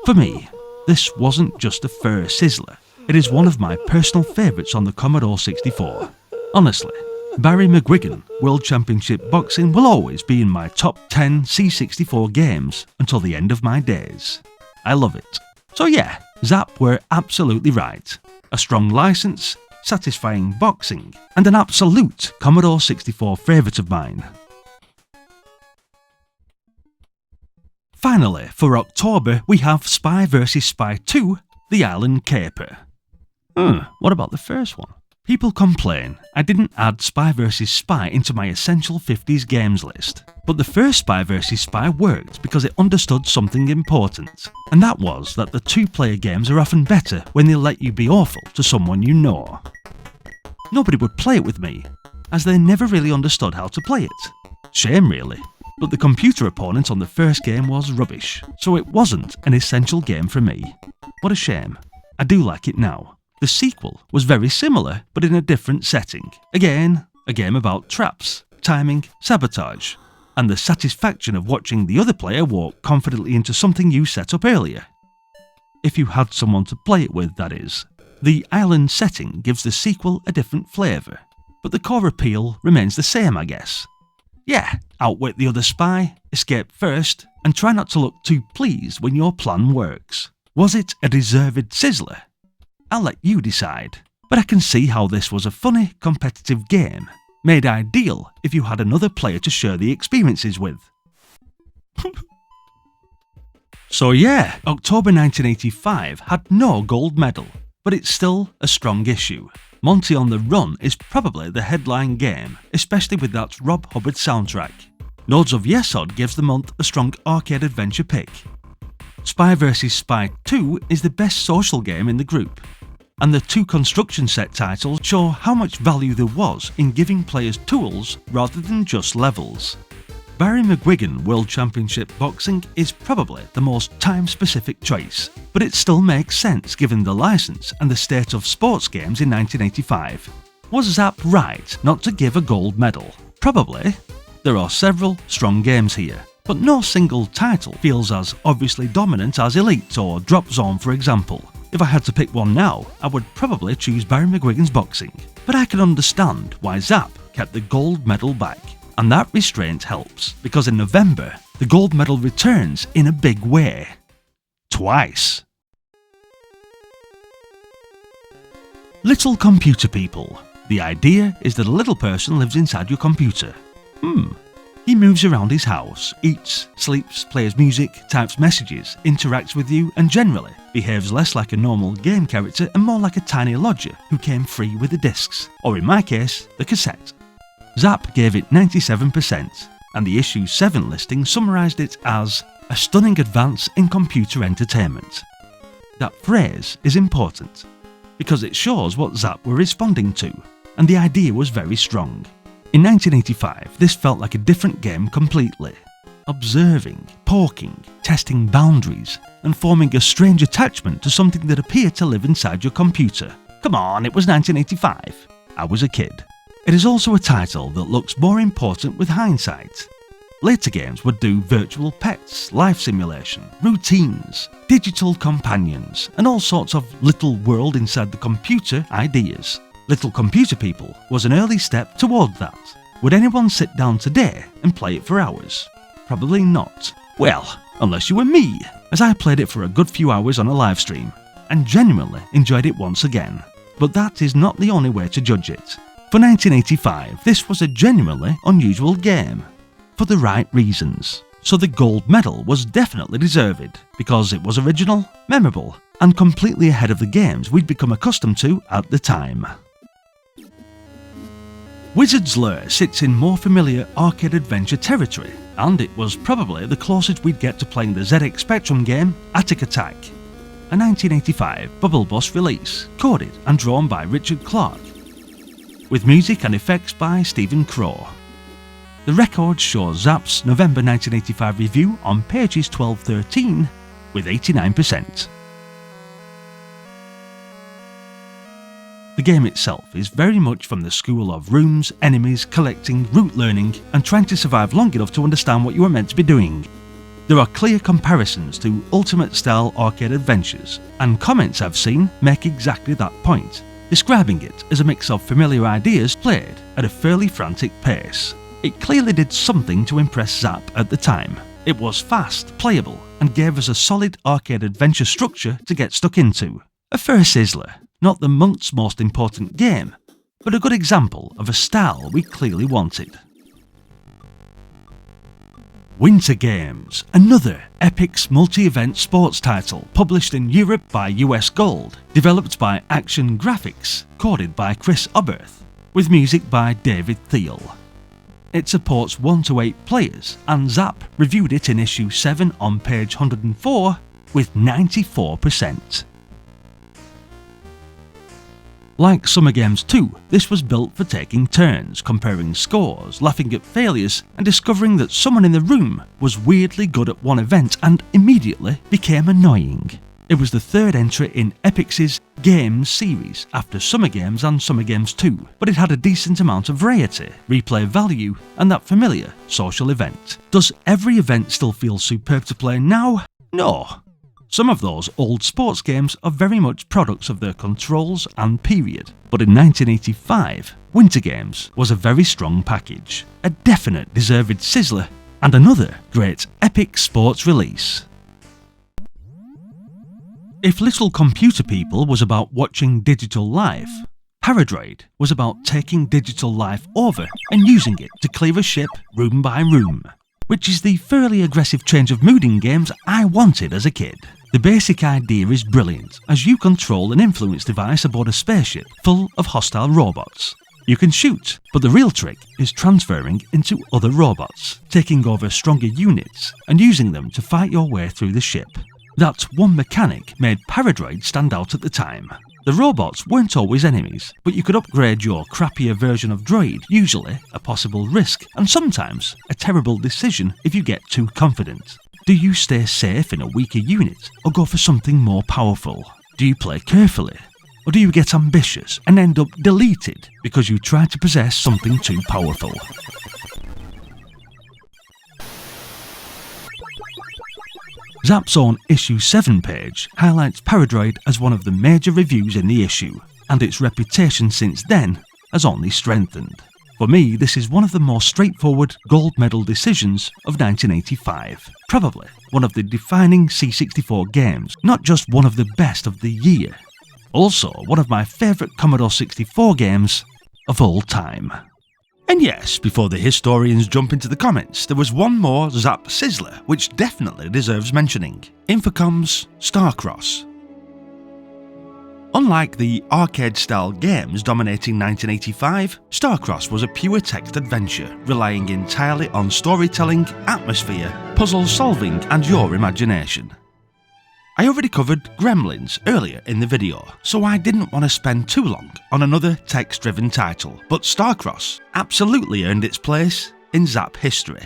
For me, this wasn't just a fair Sizzler, it is one of my personal favourites on the Commodore 64. Honestly, Barry McGuigan, World Championship Boxing will always be in my top 10 C64 games until the end of my days. I love it. So yeah, Zzap were absolutely right. A strong license, satisfying boxing, and an absolute Commodore 64 favourite of mine. Finally, for October we have Spy vs Spy 2, The Island Caper. What about the first one? People complain I didn't add Spy vs Spy into my essential 50s games list, but the first Spy vs Spy worked because it understood something important, and that was that the two-player games are often better when they let you be awful to someone you know. Nobody would play it with me, as they never really understood how to play it. Shame really, but the computer opponent on the first game was rubbish, so it wasn't an essential game for me. What a shame. I do like it now. The sequel was very similar, but in a different setting. Again, a game about traps, timing, sabotage, and the satisfaction of watching the other player walk confidently into something you set up earlier. If you had someone to play it with, that is. The island setting gives the sequel a different flavour, but the core appeal remains the same, I guess. Yeah, outwit the other spy, escape first, and try not to look too pleased when your plan works. Was it a deserved Sizzler? I'll let you decide, but I can see how this was a funny, competitive game, made ideal if you had another player to share the experiences with. So yeah, October 1985 had no gold medal, but it's still a strong issue. Monty on the Run is probably the headline game, especially with that Rob Hubbard soundtrack. Nodes of Yesod gives the month a strong arcade adventure pick. Spy vs Spy 2 is the best social game in the group, and the two construction set titles show how much value there was in giving players tools rather than just levels. Barry McGuigan World Championship Boxing is probably the most time-specific choice, but it still makes sense given the license and the state of sports games in 1985. Was Zzap right not to give a gold medal? Probably. There are several strong games here, but no single title feels as obviously dominant as Elite or Dropzone, for example. If I had to pick one now, I would probably choose Barry McGuigan's Boxing, but I can understand why Zzap kept the gold medal back. And that restraint helps, because in November, the gold medal returns in a big way. Twice. Little computer people. The idea is that a little person lives inside your computer. He moves around his house, eats, sleeps, plays music, types messages, interacts with you, and generally behaves less like a normal game character and more like a tiny lodger who came free with the discs, or in my case, the cassette. Zzap gave it 97%, and the issue 7 listing summarised it as a stunning advance in computer entertainment. That phrase is important, because it shows what Zzap were responding to, and the idea was very strong. In 1985, this felt like a different game completely. Observing, poking, testing boundaries, and forming a strange attachment to something that appeared to live inside your computer. Come on, it was 1985. I was a kid. It is also a title that looks more important with hindsight. Later games would do virtual pets, life simulation, routines, digital companions, and all sorts of little world inside the computer ideas. Little Computer People was an early step toward that. Would anyone sit down today and play it for hours? Probably not. Well, unless you were me, as I played it for a good few hours on a live stream, and genuinely enjoyed it once again. But that is not the only way to judge it. For 1985, this was a genuinely unusual game, for the right reasons. So the gold medal was definitely deserved, because it was original, memorable, and completely ahead of the games we'd become accustomed to at the time. Wizard's Lair sits in more familiar arcade adventure territory, and it was probably the closest we'd get to playing the ZX Spectrum game Attic Attack, a 1985 Bubble Bus release, coded and drawn by Richard Clark, with music and effects by Stephen Crow. The record shows Zzap's November 1985 review on pages 12-13 with 89%. The game itself is very much from the school of rooms, enemies, collecting, route learning, and trying to survive long enough to understand what you are meant to be doing. There are clear comparisons to Ultimate-style arcade adventures, and comments I've seen make exactly that point, describing it as a mix of familiar ideas played at a fairly frantic pace. It clearly did something to impress Zzap at the time. It was fast, playable, and gave us a solid arcade adventure structure to get stuck into. A fair Sizzler, not the month's most important game, but a good example of a style we clearly wanted. Winter Games, another Epic's multi-event sports title published in Europe by US Gold, developed by Action Graphics, coded by Chris Oberth, with music by David Thiel. It supports 1 to 8 players, and Zzap reviewed it in issue 7 on page 104 with 94%. Like Summer Games 2, this was built for taking turns, comparing scores, laughing at failures, and discovering that someone in the room was weirdly good at one event and immediately became annoying. It was the third entry in Epix's Games series after Summer Games and Summer Games 2, but it had a decent amount of variety, replay value, and that familiar social event. Does every event still feel superb to play now? No. Some of those old sports games are very much products of their controls and period, but in 1985, Winter Games was a very strong package, a definite deserved Sizzler, and another great epic sports release. If Little Computer People was about watching digital life, Paradroid was about taking digital life over and using it to clear a ship room by room, which is the fairly aggressive change of mood in games I wanted as a kid. The basic idea is brilliant, as you control an influence device aboard a spaceship full of hostile robots. You can shoot, but the real trick is transferring into other robots, taking over stronger units and using them to fight your way through the ship. That one mechanic made Paradroid stand out at the time. The robots weren't always enemies, but you could upgrade your crappier version of droid, usually a possible risk, and sometimes a terrible decision if you get too confident. Do you stay safe in a weaker unit, or go for something more powerful? Do you play carefully, or do you get ambitious and end up deleted because you try to possess something too powerful? Zzap's own Issue 7 page highlights Paradroid as one of the major reviews in the issue, and its reputation since then has only strengthened. For me, this is one of the more straightforward gold medal decisions of 1985. Probably one of the defining C64 games, not just one of the best of the year. Also, one of my favourite Commodore 64 games of all time. And yes, before the historians jump into the comments, there was one more Zzap Sizzler which definitely deserves mentioning. Infocom's Starcross. Unlike the arcade-style games dominating 1985, Starcross was a pure text adventure, relying entirely on storytelling, atmosphere, puzzle solving, and your imagination. I already covered Gremlins earlier in the video, so I didn't want to spend too long on another text-driven title, but Starcross absolutely earned its place in Zzap history.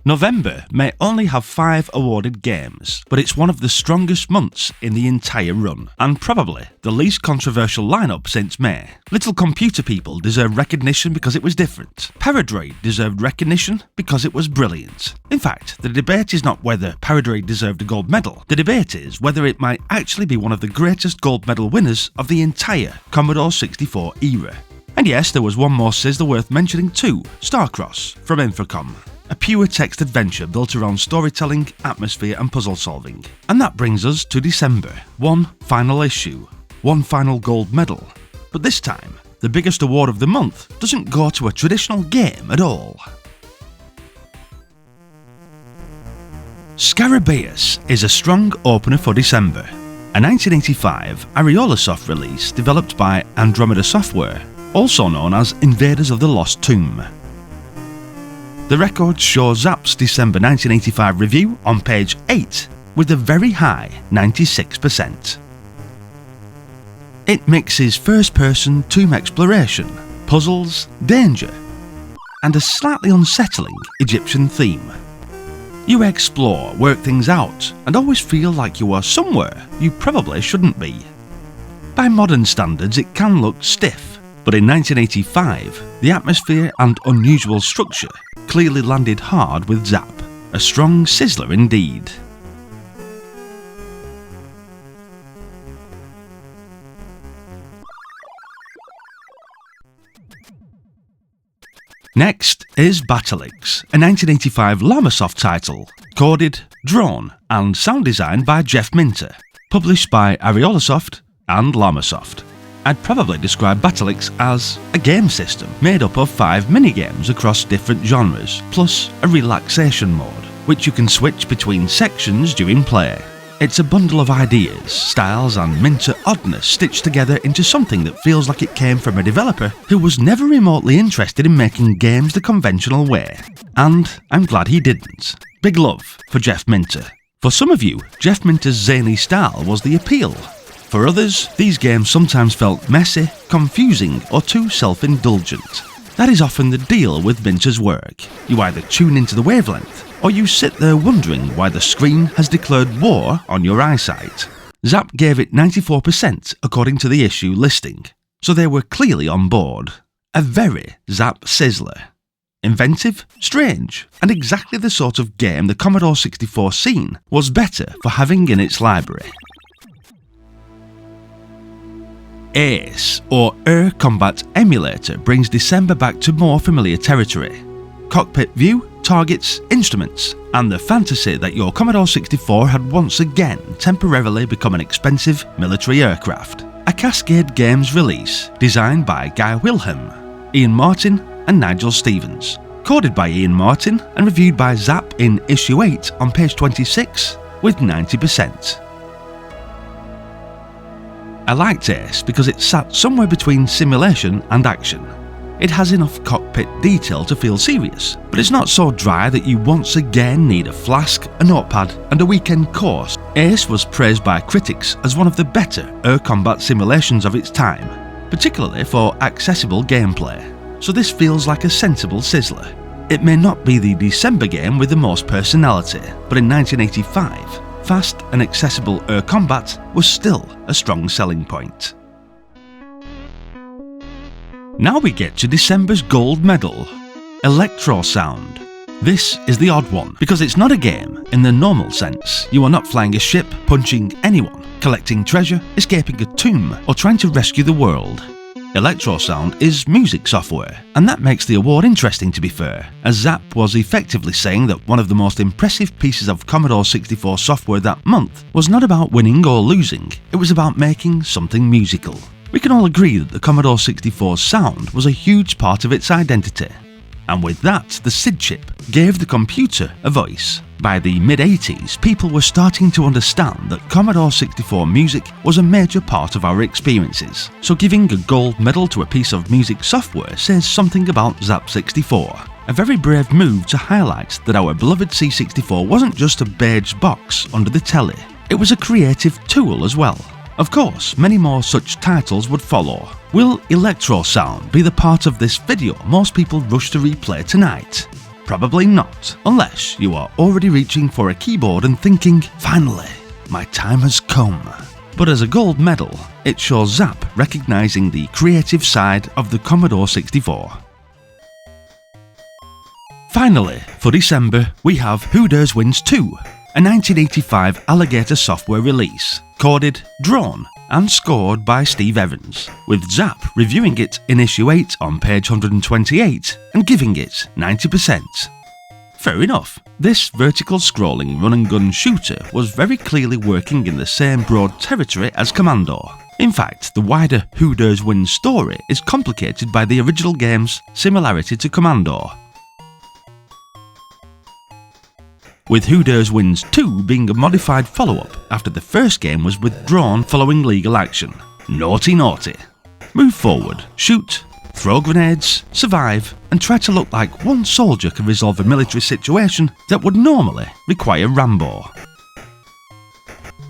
November may only have 5 awarded games, but it's one of the strongest months in the entire run, and probably the least controversial lineup since May. Little Computer People deserved recognition because it was different. Paradroid deserved recognition because it was brilliant. In fact, the debate is not whether Paradroid deserved a gold medal, the debate is whether it might actually be one of the greatest gold medal winners of the entire Commodore 64 era. And yes, there was one more Sizzler worth mentioning too, Starcross from Infocom. A pure text adventure built around storytelling, atmosphere and puzzle solving. And that brings us to December. One final issue, one final gold medal. But this time, the biggest award of the month doesn't go to a traditional game at all. Scarabaeus is a strong opener for December. A 1985 Ariolasoft release developed by Andromeda Software, also known as Invaders of the Lost Tomb. The records show Zzap's December 1985 review on page 8 with a very high 96%. It mixes first-person tomb exploration, puzzles, danger, and a slightly unsettling Egyptian theme. You explore, work things out, and always feel like you are somewhere you probably shouldn't be. By modern standards, it can look stiff, but in 1985, the atmosphere and unusual structure clearly landed hard with Zzap, a strong Sizzler indeed. Next is Battleix, a 1985 Llamasoft title, coded, drawn and sound designed by Jeff Minter, published by Ariolasoft and Llamasoft. I'd probably describe Battleix as a game system made up of 5 minigames across different genres, plus a relaxation mode, which you can switch between sections during play. It's a bundle of ideas, styles and Minter oddness stitched together into something that feels like it came from a developer who was never remotely interested in making games the conventional way. And I'm glad he didn't. Big love for Jeff Minter. For some of you, Jeff Minter's zany style was the appeal. For others, these games sometimes felt messy, confusing, or too self-indulgent. That is often the deal with Minter's work. You either tune into the wavelength, or you sit there wondering why the screen has declared war on your eyesight. Zzap gave it 94% according to the issue listing, so they were clearly on board. A very Zzap Sizzler. Inventive, strange, and exactly the sort of game the Commodore 64 scene was better for having in its library. Ace, or Air Combat Emulator, brings December back to more familiar territory. Cockpit view, targets, instruments, and the fantasy that your Commodore 64 had once again temporarily become an expensive military aircraft. A Cascade Games release designed by Guy Wilhelm, Ian Martin and Nigel Stevens. Coded by Ian Martin and reviewed by Zzap in issue 8 on page 26 with 90%. I liked Ace because it sat somewhere between simulation and action. It has enough cockpit detail to feel serious, but it's not so dry that you once again need a flask, a notepad and a weekend course. Ace was praised by critics as one of the better air combat simulations of its time, particularly for accessible gameplay, so this feels like a sensible Sizzler. It may not be the December game with the most personality, but in 1985, fast and accessible air combat was still a strong selling point. Now we get to December's gold medal, Electrosound. This is the odd one because it's not a game in the normal sense. You are not flying a ship, punching anyone, collecting treasure, escaping a tomb, or trying to rescue the world. Electrosound is music software, and that makes the award interesting to be fair, as Zzap was effectively saying that one of the most impressive pieces of Commodore 64 software that month was not about winning or losing, it was about making something musical. We can all agree that the Commodore 64's sound was a huge part of its identity. And with that, the SID chip gave the computer a voice. By the mid-80s, people were starting to understand that Commodore 64 music was a major part of our experiences, so giving a gold medal to a piece of music software says something about Zzap 64. A very brave move to highlight that our beloved C64 wasn't just a beige box under the telly, it was a creative tool as well. Of course, many more such titles would follow. Will Electrosound be the part of this video most people rush to replay tonight? Probably not, unless you are already reaching for a keyboard and thinking, finally, my time has come. But as a gold medal, it shows Zzap recognising the creative side of the Commodore 64. Finally, for December, we have Who Dares Wins 2, a 1985 Alligator software release, coded, drawn, and scored by Steve Evans, with Zzap reviewing it in issue 8 on page 128 and giving it 90%. Fair enough, this vertical scrolling run and gun shooter was very clearly working in the same broad territory as Commodore. In fact, the wider Who Dares Wins story is complicated by the original game's similarity to Commodore, with Who Dares Wins 2 being a modified follow-up after the first game was withdrawn following legal action. Naughty naughty. Move forward, shoot, throw grenades, survive, and try to look like one soldier can resolve a military situation that would normally require Rambo.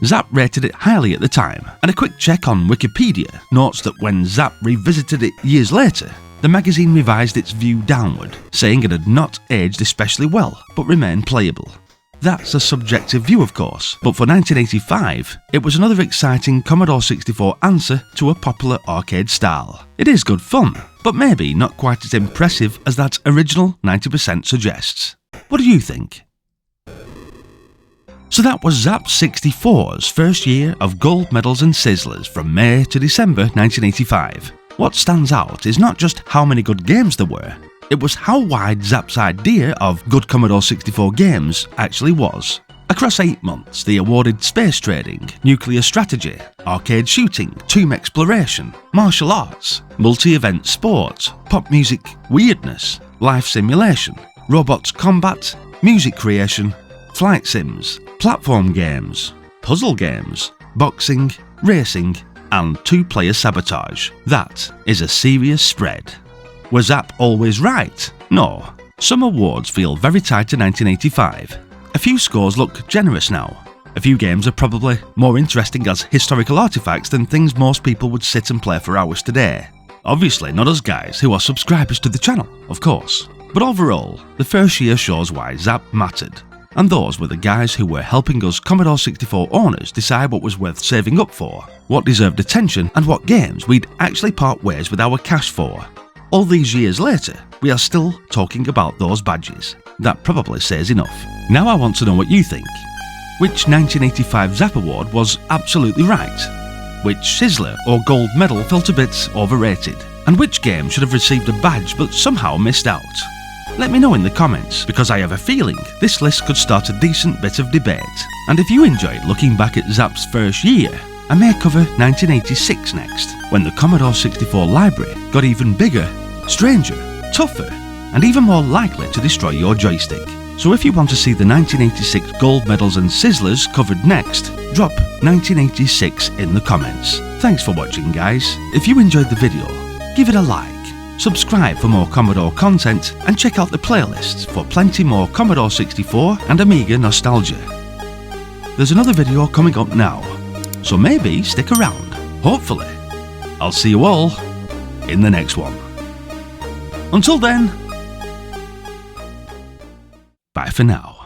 Zzap rated it highly at the time, and a quick check on Wikipedia notes that when Zzap revisited it years later, the magazine revised its view downward, saying it had not aged especially well, but remained playable. That's a subjective view of course, but for 1985, it was another exciting Commodore 64 answer to a popular arcade style. It is good fun, but maybe not quite as impressive as that original 90% suggests. What do you think? So that was Zzap 64's first year of gold medals and Sizzlers from May to December 1985. What stands out is not just how many good games there were, it was how wide Zzap's idea of good Commodore 64 games actually was. Across 8 months, they awarded space trading, nuclear strategy, arcade shooting, tomb exploration, martial arts, multi-event sport, pop music weirdness, life simulation, robots combat, music creation, flight sims, platform games, puzzle games, boxing, racing, and 2-player sabotage. That is a serious spread. Was Zzap always right? No. Some awards feel very tied to 1985. A few scores look generous now. A few games are probably more interesting as historical artifacts than things most people would sit and play for hours today. Obviously not us guys who are subscribers to the channel, of course. But overall, the first year shows why Zzap mattered. and those were the guys who were helping us Commodore 64 owners decide what was worth saving up for, what deserved attention, and what games we'd actually part ways with our cash for. All these years later, we are still talking about those badges. That probably says enough. Now I want to know what you think. Which 1985 Zzap award was absolutely right? Which Sizzler or gold medal felt a bit overrated? And which game should have received a badge but somehow missed out? Let me know in the comments, because I have a feeling this list could start a decent bit of debate. And if you enjoyed looking back at Zzap's first year, I may cover 1986 next, when the Commodore 64 library got even bigger, stranger, tougher, and even more likely to destroy your joystick. So if you want to see the 1986 gold medals and Sizzlers covered next, drop 1986 in the comments. Thanks for watching, guys. If you enjoyed the video, give it a like, subscribe for more Commodore content, and check out the playlists for plenty more Commodore 64 and Amiga nostalgia. There's another video coming up now, so maybe stick around. Hopefully. I'll see you all in the next one. Until then, bye for now.